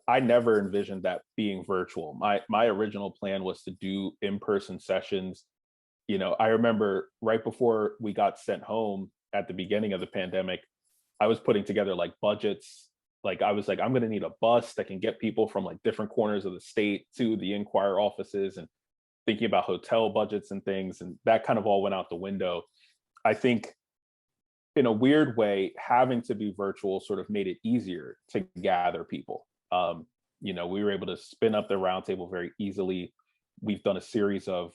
I never envisioned that being virtual. My original plan was to do in-person sessions. You know, I remember right before we got sent home at the beginning of the pandemic, I was putting together like budgets. Like I was like, I'm going to need a bus that can get people from like different corners of the state to the Inquirer offices, and thinking about hotel budgets and things. And that kind of all went out the window. I think in a weird way, having to be virtual sort of made it easier to gather people. You we were able to spin up the roundtable very easily. We've done a series of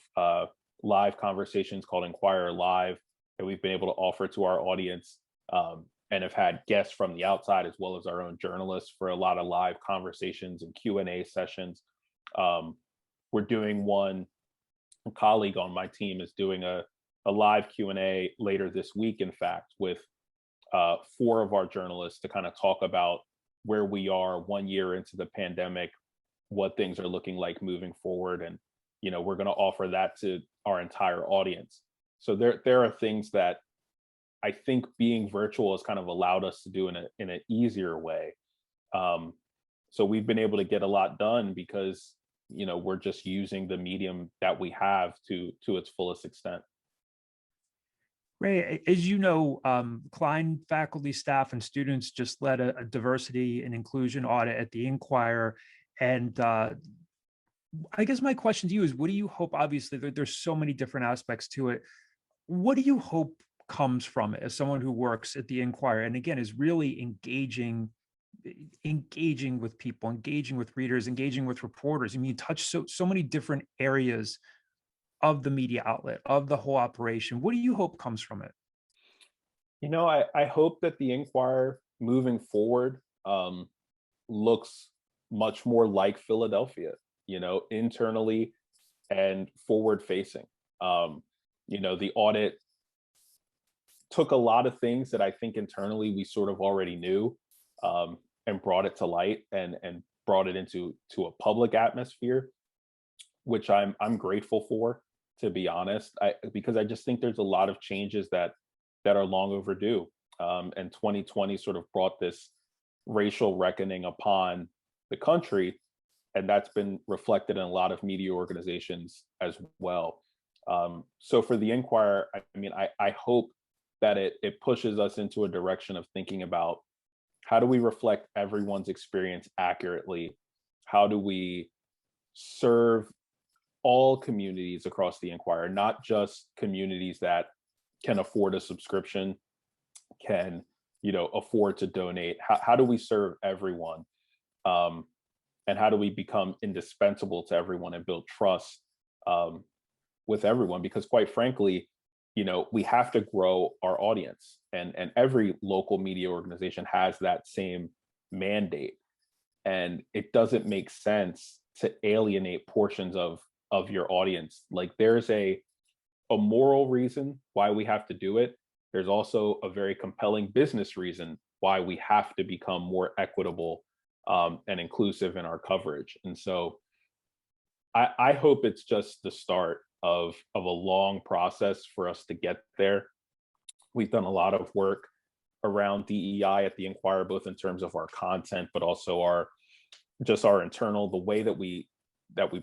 live conversations called Inquirer Live that we've been able to offer to our audience, and have had guests from the outside as well as our own journalists for a lot of live conversations and Q&A sessions. We're doing one, a colleague on my team is doing a live Q&A later this week, in fact, with 4 of our journalists to kind of talk about where we are 1 year into the pandemic, what things are looking like moving forward. And, we're going to offer that to our entire audience. So there are things that I think being virtual has kind of allowed us to do in an easier way. So we've been able to get a lot done because, we're just using the medium that we have to its fullest extent. Ray, as you know, Klein faculty, staff, and students just led a diversity and inclusion audit at the Inquirer. And I guess my question to you is, what do you hope? Obviously, there's so many different aspects to it. What do you hope comes from it as someone who works at the Inquirer and again is really engaging with people, engaging with readers, engaging with reporters? I mean, you touch so many different areas of the media outlet, of the whole operation. What do you hope comes from it? I hope that the Inquirer moving forward looks much more like Philadelphia, internally and forward facing. The audit took a lot of things that I think internally we sort of already knew, and brought it to light and brought it into a public atmosphere, which I'm grateful for, to be honest, because I just think there's a lot of changes that are long overdue. And 2020 sort of brought this racial reckoning upon the country, and that's been reflected in a lot of media organizations as well. So for the Inquirer, I hope that it pushes us into a direction of thinking about how do we reflect everyone's experience accurately? How do we serve all communities across the Inquirer, not just communities that can afford a subscription, can afford to donate? How do we serve everyone? And how do we become indispensable to everyone and build trust with everyone? Because quite frankly, we have to grow our audience, and every local media organization has that same mandate. And it doesn't make sense to alienate portions of your audience. Like, there's a moral reason why we have to do it. There's also a very compelling business reason why we have to become more equitable and inclusive in our coverage. And so I hope it's just the start of a long process for us to get there. We've done a lot of work around DEI at the Inquirer, both in terms of our content, but also our internal, the way that we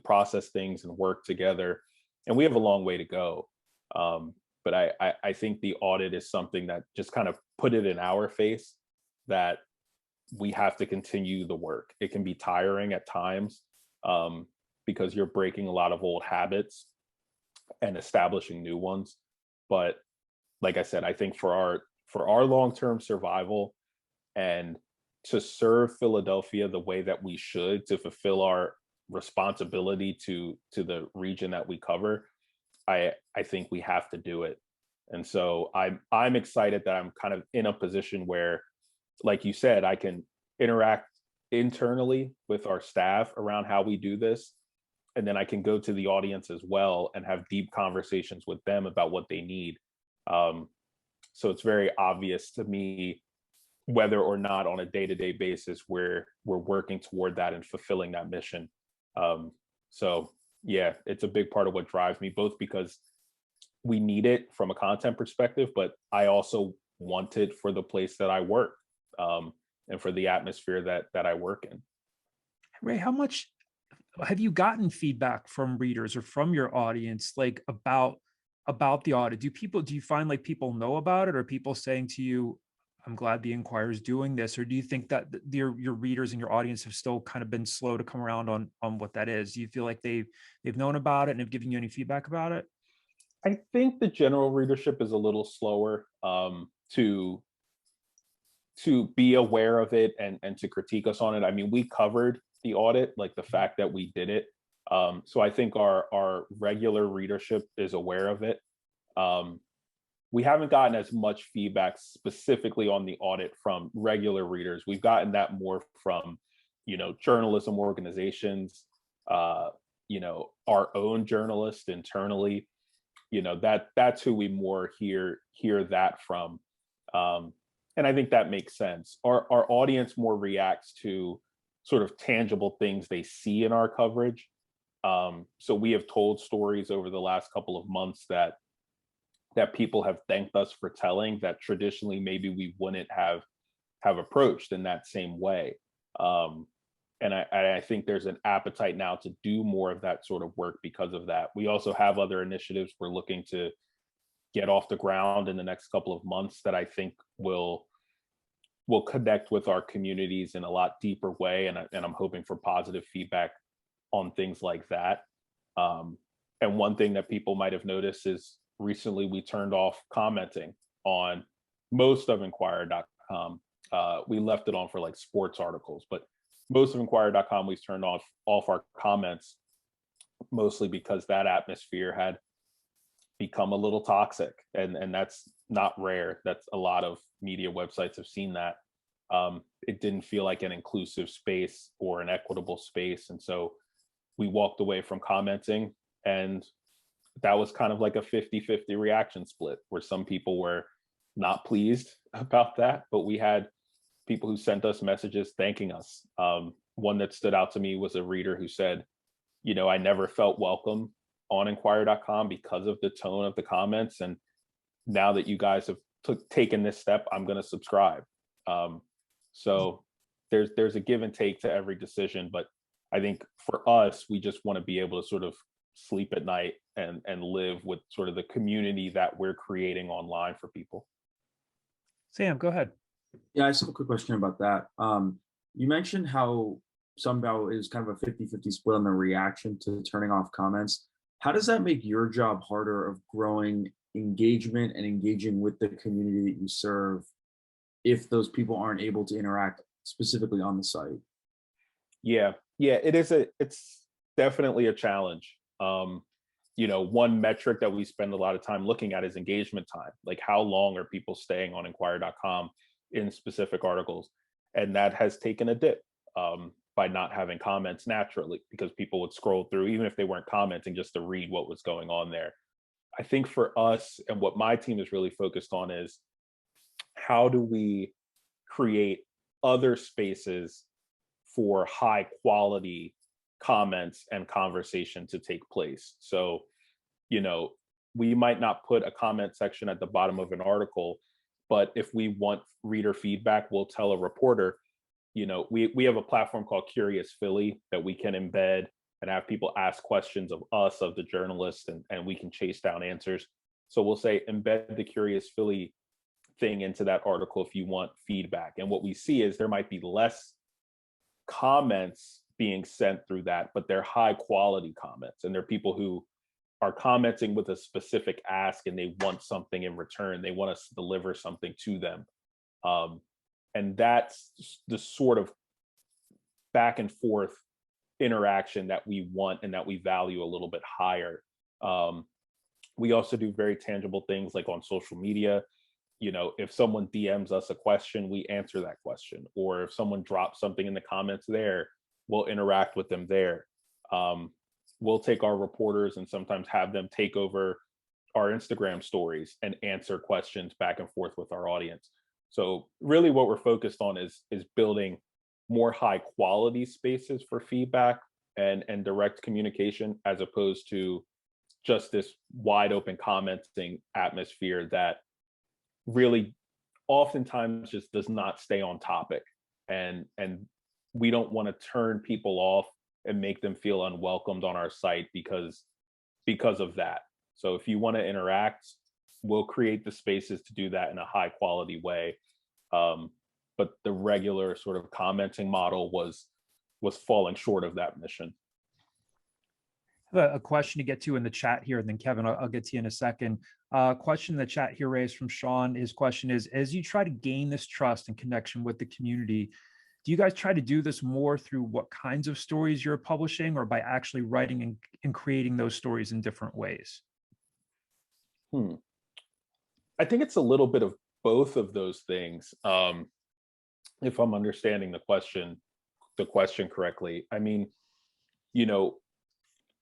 process things and work together. And we have a long way to go. But I think the audit is something that just kind of put it in our face that we have to continue the work. It can be tiring at times because you're breaking a lot of old habits and establishing new ones. But like I said, I think for our long-term survival and to serve Philadelphia the way that we should, to fulfill our responsibility to the region that we cover, I think we have to do it. And so I'm excited that I'm kind of in a position where, like you said, I can interact internally with our staff around how we do this. And then I can go to the audience as well and have deep conversations with them about what they need. So it's very obvious to me whether or not on a day-to-day basis we're working toward that and fulfilling that mission. So yeah, it's a big part of what drives me, both because we need it from a content perspective, but I also want it for the place that I work, and for the atmosphere that I work in. Ray, how much have you gotten feedback from readers or from your audience, like about the audit? Do you find like people know about it, or people saying to you, I'm glad the Inquirer is doing this? Or do you think that your readers and your audience have still kind of been slow to come around on what that is? Do you feel like they've known about it and have given you any feedback about it? I think the general readership is a little slower to be aware of it and to critique us on it. I mean, we covered the audit, like the fact that we did it. So I think our regular readership is aware of it. We haven't gotten as much feedback specifically on the audit from regular readers. We've gotten that more from, journalism organizations, our own journalists internally. That's who we more hear that from. And I think that makes sense. Our audience more reacts to sort of tangible things they see in our coverage. So we have told stories over the last couple of months that people have thanked us for telling, that traditionally maybe we wouldn't have approached in that same way. And I think there's an appetite now to do more of that sort of work because of that. We also have other initiatives we're looking to get off the ground in the next couple of months that I think will connect with our communities in a lot deeper way. And I'm hoping for positive feedback on things like that. And one thing that people might have noticed is recently we turned off commenting on most of Inquirer.com. We left it on for like sports articles, but most of Inquirer.com we've turned off our comments, mostly because that atmosphere had become a little toxic, and that's not rare. That's a lot of media websites have seen that. It didn't feel like an inclusive space or an equitable space, and so we walked away from commenting, and that was kind of like a 50-50 reaction split, where some people were not pleased about that, but we had people who sent us messages thanking us. One that stood out to me was a reader who said, I never felt welcome on Inquirer.com because of the tone of the comments, and now that you guys have taken this step, I'm going to subscribe. So there's a give and take to every decision, but I think for us, we just want to be able to sort of sleep at night and live with sort of the community that we're creating online for people. Sam, go ahead. Yeah, I just have a quick question about that. You mentioned how somehow is kind of a 50-50 split on the reaction to turning off comments. How does that make your job harder of growing engagement and engaging with the community that you serve if those people aren't able to interact specifically on the site? Yeah, it's definitely a challenge. One metric that we spend a lot of time looking at is engagement time. Like, how long are people staying on Inquirer.com in specific articles? And that has taken a dip by not having comments naturally, because people would scroll through, even if they weren't commenting, just to read what was going on there. I think for us, and what my team is really focused on, is how do we create other spaces for high quality comments and conversation to take place. So, we might not put a comment section at the bottom of an article, but if we want reader feedback, we'll tell a reporter, we have a platform called Curious Philly that we can embed and have people ask questions of us, of the journalists, and we can chase down answers. So we'll say, embed the Curious Philly thing into that article if you want feedback. And what we see is there might be less comments being sent through that, but they're high quality comments, and they're people who are commenting with a specific ask and they want something in return. They want us to deliver something to them. And that's the sort of back and forth interaction that we want and that we value a little bit higher. We also do very tangible things like on social media. If someone DMs us a question, we answer that question. Or if someone drops something in the comments there, we'll interact with them there. We'll take our reporters and sometimes have them take over our Instagram stories and answer questions back and forth with our audience. So really what we're focused on is building more high quality spaces for feedback and direct communication, as opposed to just this wide open commenting atmosphere that really oftentimes just does not stay on topic. And we don't want to turn people off and make them feel unwelcomed on our site because of that. So if you want to interact, we'll create the spaces to do that in a high quality way. But the regular sort of commenting model was falling short of that mission. I have a question to get to in the chat here, and then Kevin, I'll get to you in a second. Question in the chat here raised from Sean. His question is, as you try to gain this trust and connection with the community, Do you guys try to do this more through what kinds of stories you're publishing, or by actually writing and creating those stories in different ways? I think it's a little bit of both of those things. If I'm understanding the question correctly. I mean, you know,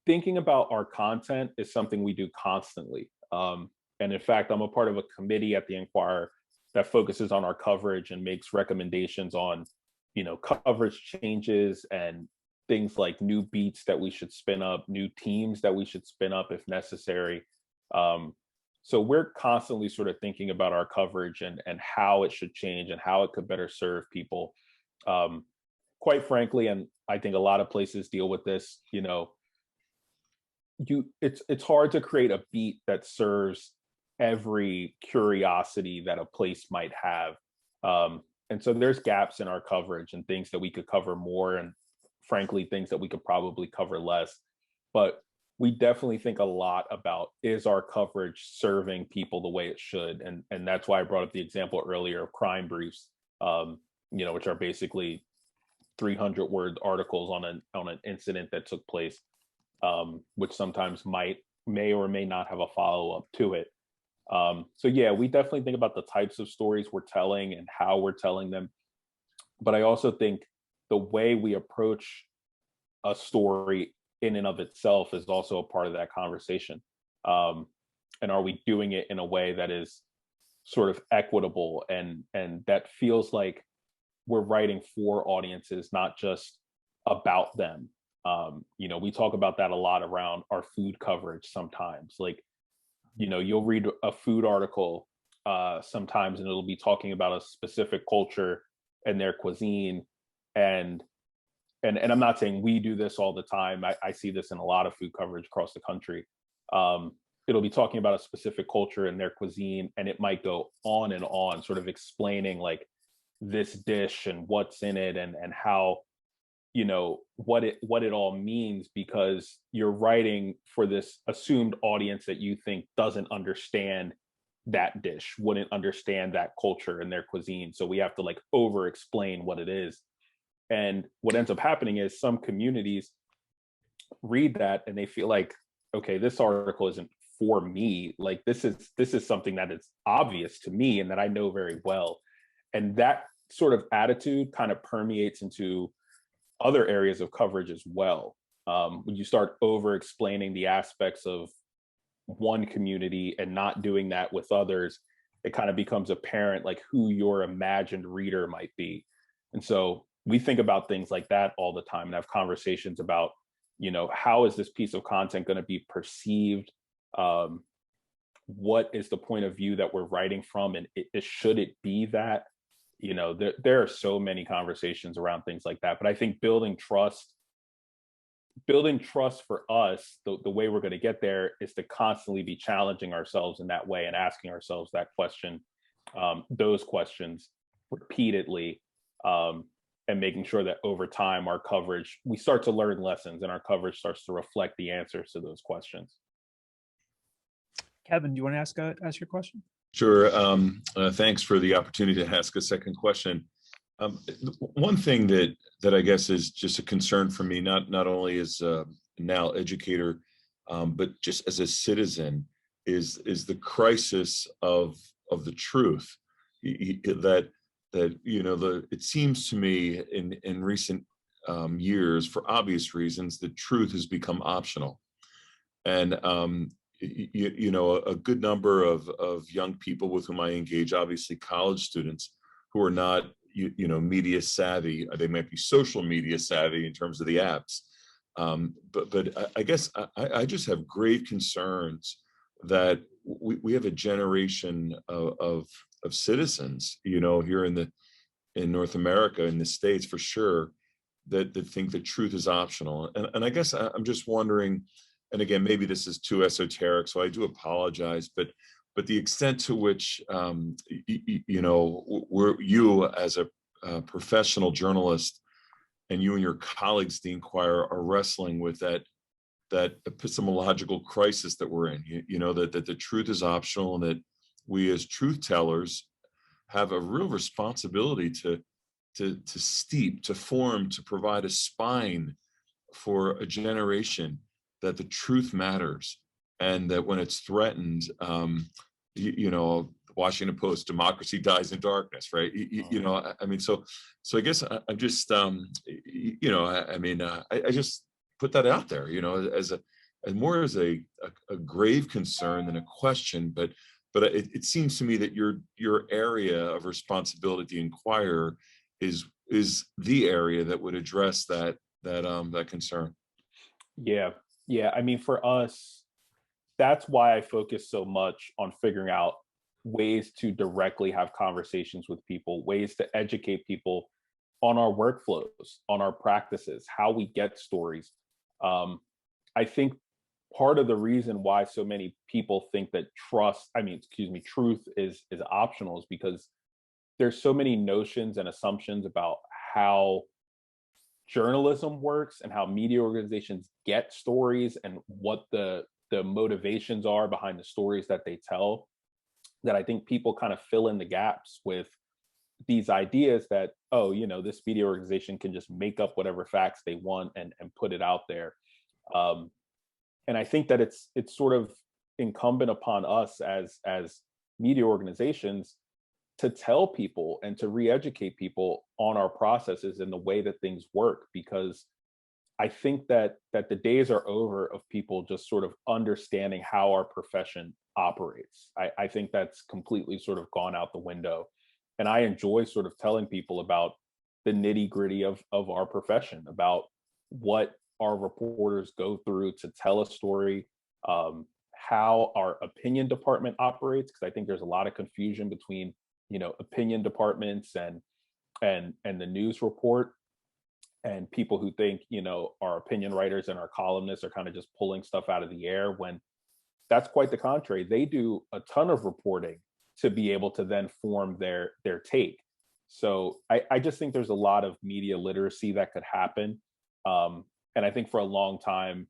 thinking about our content is something we do constantly. And in fact, I'm a part of a committee at the Inquirer that focuses on our coverage and makes recommendations on, you know, coverage changes and things like new beats that we should spin up, new teams that we should spin up if necessary. So we're constantly sort of thinking about our coverage and how it should change and how it could better serve people. Quite frankly, and I think a lot of places deal with this, you know, it's hard to create a beat that serves every curiosity that a place might have. And so there's gaps in our coverage and things that we could cover more, and frankly, things that we could probably cover less. But we definitely think a lot about, is our coverage serving people the way it should? And that's why I brought up the example earlier of crime briefs, you know, which are basically 300-word articles on an incident that took place, which sometimes may or may not have a follow-up to it. So yeah, we definitely think about the types of stories we're telling and how we're telling them. But I also think the way we approach a story in and of itself is also a part of that conversation. And are we doing it in a way that is sort of equitable and that feels like we're writing for audiences, not just about them? You know, we talk about that a lot around our food coverage sometimes. Like, you know, you'll read a food article sometimes and it'll be talking about a specific culture and their cuisine. And I'm not saying we do this all the time. I see this in a lot of food coverage across the country. It'll be talking about a specific culture and their cuisine, and it might go on and on, sort of explaining like this dish and what's in it and how, you know, what it all means, because you're writing for this assumed audience that you think doesn't understand that dish, wouldn't understand that culture and their cuisine. So we have to like over explain what it is. And what ends up happening is some communities read that and they feel like, okay, this article isn't for me. Like this is something that is obvious to me and that I know very well. And that sort of attitude kind of permeates into other areas of coverage as well. When you start over explaining the aspects of one community and not doing that with others, it kind of becomes apparent like who your imagined reader might be. And so we think about things like that all the time and have conversations about, you know, how is this piece of content going to be perceived? What is the point of view that we're writing from? And should it be that? You know, there are so many conversations around things like that. But I think building trust for us, the way we're going to get there is to constantly be challenging ourselves in that way and asking ourselves that question, those questions repeatedly. And making sure that over time our coverage, we start to learn lessons and our coverage starts to reflect the answers to those questions. Kevin, do you want to ask your question? Sure. Thanks for the opportunity to ask a second question. One thing that I guess is just a concern for me, not only as a now educator, but just as a citizen, is the crisis of the truth. That you know, it seems to me in recent years, for obvious reasons, the truth has become optional, and you know, a good number of young people with whom I engage, obviously college students who are not you know, media savvy. They might be social media savvy in terms of the apps, but I guess I just have grave concerns that we have a generation of citizens, you know, here in North America, in the States for sure, that think that truth is optional. And I guess I'm just wondering, and again, maybe this is too esoteric, so I do apologize, but the extent to which, you know, you as a professional journalist and you and your colleagues, the Inquirer, are wrestling with that epistemological crisis that we're in, you know, that the truth is optional, and that we as truth tellers have a real responsibility to steep, to form, to provide a spine for a generation that the truth matters, and that when it's threatened, you know, Washington Post, democracy dies in darkness, right? You know, I mean, so I guess I'm just, you know, I just put that out there, you know, as more as a grave concern than a question, but it seems to me that your area of responsibility at the Inquirer is the area that would address that concern. Yeah. I mean, for us, that's why I focus so much on figuring out ways to directly have conversations with people, ways to educate people on our workflows, on our practices, how we get stories. I think part of the reason why so many people think that truth is optional is because there's so many notions and assumptions about how journalism works and how media organizations get stories and what the motivations are behind the stories that they tell, that I think people kind of fill in the gaps with these ideas that, oh, you know, this media organization can just make up whatever facts they want and put it out there. And I think that it's sort of incumbent upon us as media organizations to tell people and to re-educate people on our processes and the way that things work, because I think that the days are over of people just sort of understanding how our profession operates. I think that's completely sort of gone out the window. And I enjoy sort of telling people about the nitty-gritty of our profession, about what our reporters go through to tell a story, how our opinion department operates, because I think there's a lot of confusion between, you know, opinion departments and the news report, and people who think, you know, our opinion writers and our columnists are kind of just pulling stuff out of the air, when that's quite the contrary. They do a ton of reporting to be able to then form their take. So I just think there's a lot of media literacy that could happen. And I think for a long time,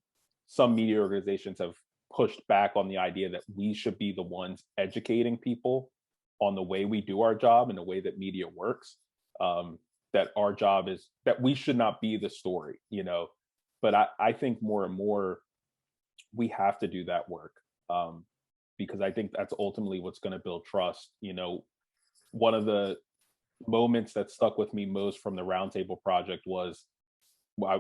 some media organizations have pushed back on the idea that we should be the ones educating people on the way we do our job and the way that media works. That our job is that we should not be the story, you know. But I think more and more we have to do that work, because I think that's ultimately what's going to build trust. You know, one of the moments that stuck with me most from the Roundtable Project was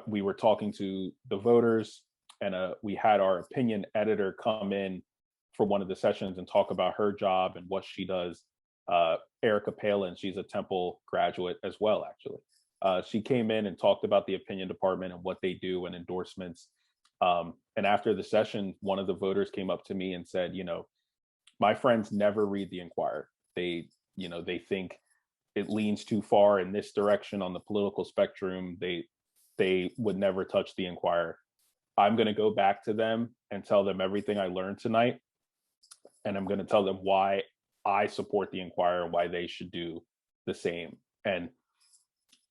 we were talking to the voters, and we had our opinion editor come in for one of the sessions and talk about her job and what she does. Erica Palin, she's a Temple graduate as well, actually. She came in and talked about the opinion department and what they do and endorsements. And after the session, one of the voters came up to me and said, you know, my friends never read the Inquirer. They think it leans too far in this direction on the political spectrum. They would never touch the Inquirer. I'm going to go back to them and tell them everything I learned tonight. And I'm going to tell them why I support the Inquirer and why they should do the same. And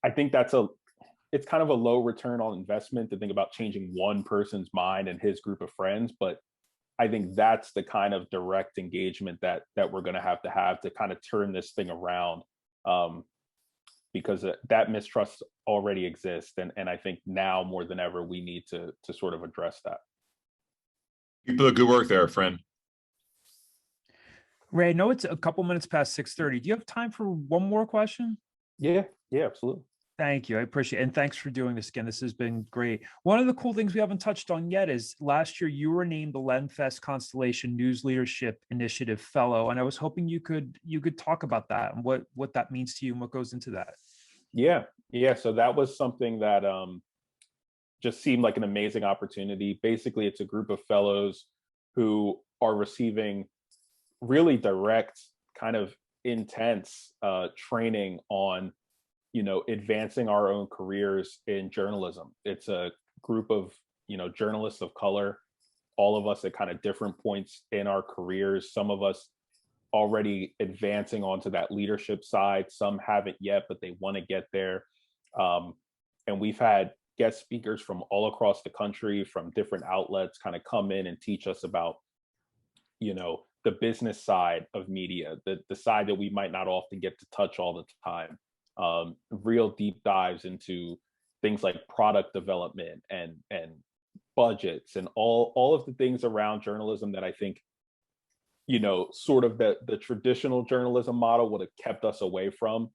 I think it's kind of a low return on investment to think about changing one person's mind and his group of friends. But I think that's the kind of direct engagement that we're going to have to kind of turn this thing around, because that mistrust already exists. And I think now more than ever, we need to sort of address that. Keep up the good work there, friend. Ray, I know it's a couple minutes past 6:30. Do you have time for one more question? Yeah, absolutely. Thank you. I appreciate it. And thanks for doing this again. This has been great. One of the cool things we haven't touched on yet is last year you were named the Lenfest Constellation News Leadership Initiative Fellow. And I was hoping you could talk about that and what that means to you and what goes into that. Yeah. So that was something that just seemed like an amazing opportunity. Basically, it's a group of fellows who are receiving really direct, kind of intense training on, you know, advancing our own careers in journalism. It's a group of, you know, journalists of color, all of us at kind of different points in our careers. Some of us already advancing onto that leadership side. Some haven't yet, but they want to get there. And we've had guest speakers from all across the country, from different outlets, kind of come in and teach us about, you know, the business side of media, the side that we might not often get to touch all the time. real deep dives into things like product development and budgets and all of the things around journalism that I think, you know, sort of the traditional journalism model would have kept us away from.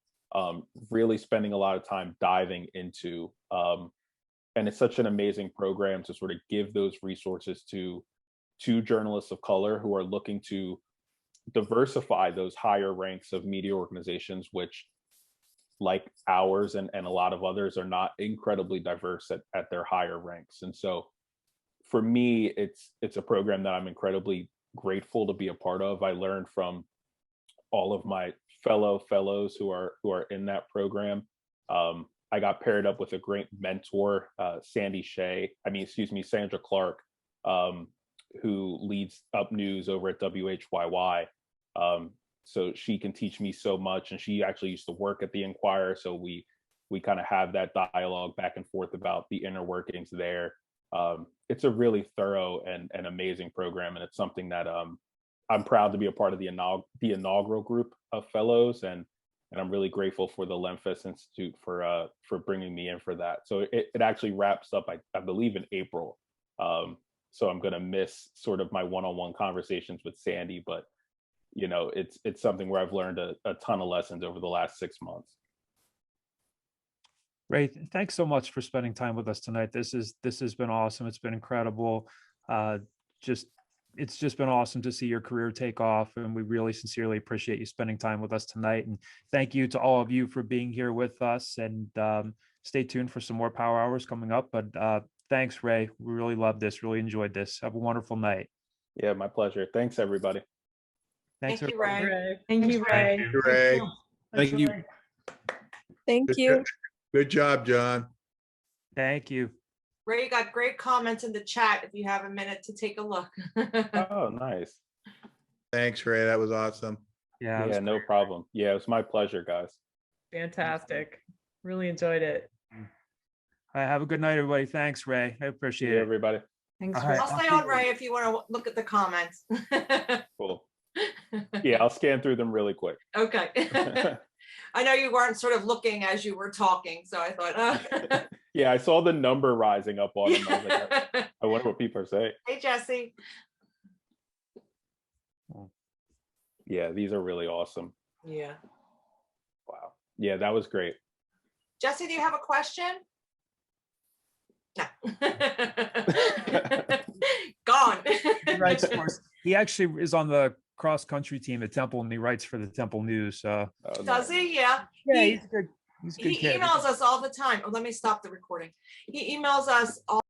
Really spending a lot of time diving into, and it's such an amazing program to sort of give those resources to journalists of color who are looking to diversify those higher ranks of media organizations, which, like ours and a lot of others, are not incredibly diverse at their higher ranks. And so for me, it's a program that I'm incredibly grateful to be a part of. I learned from all of my fellows who are in that program. I got paired up with a great mentor, Sandra Clark, who leads up news over at WHYY. So she can teach me so much, and she actually used to work at the Inquirer. So we kind of have that dialogue back and forth about the inner workings there. It's a really thorough and amazing program, and it's something that I'm proud to be a part of the inaugural group of fellows, and I'm really grateful for the Lenfest Institute for bringing me in for that. So it actually wraps up, I believe, in April. So I'm going to miss sort of my one-on-one conversations with Sandy, but you know, it's something where I've learned a ton of lessons over the last 6 months. Ray, thanks so much for spending time with us tonight. This has been awesome. It's been incredible. It's just been awesome to see your career take off, and we really sincerely appreciate you spending time with us tonight. And thank you to all of you for being here with us, and stay tuned for some more Power Hours coming up. But thanks, Ray. We really loved this, really enjoyed this. Have a wonderful night. Yeah, my pleasure. Thanks, everybody. Thanks, Thank you, everybody. Ray. Thank you, Ray. Thank you, Ray. Thank you. Thank Good you. jo- Good job, John. Thank you. Ray got great comments in the chat if you have a minute to take a look. Oh, nice. Thanks, Ray. That was awesome. Yeah. Yeah, no problem. Yeah, it was my pleasure, guys. Fantastic. Really enjoyed it. All right, have a good night, everybody. Thanks, Ray. I appreciate Yeah, it. everybody. Thanks, All Ray. right. I'll stay on, Ray, if you want to look at the comments. Cool. Yeah, I'll scan through them really quick. Okay. I know you weren't sort of looking as you were talking, so I thought, Yeah, I saw the number rising up on them. I was like, I wonder what people are saying. Hey, Jesse. Yeah, these are really awesome. Yeah. Wow. Yeah, that was great. Jesse, do you have a question? No. Gone. He writes for us. He actually is on the cross country team at Temple, and he writes for the Temple News. Oh, Does nice. he? Yeah. Yeah, He- he's good. He's a good He kid. emails us all the time. Oh, let me stop the recording. He emails us all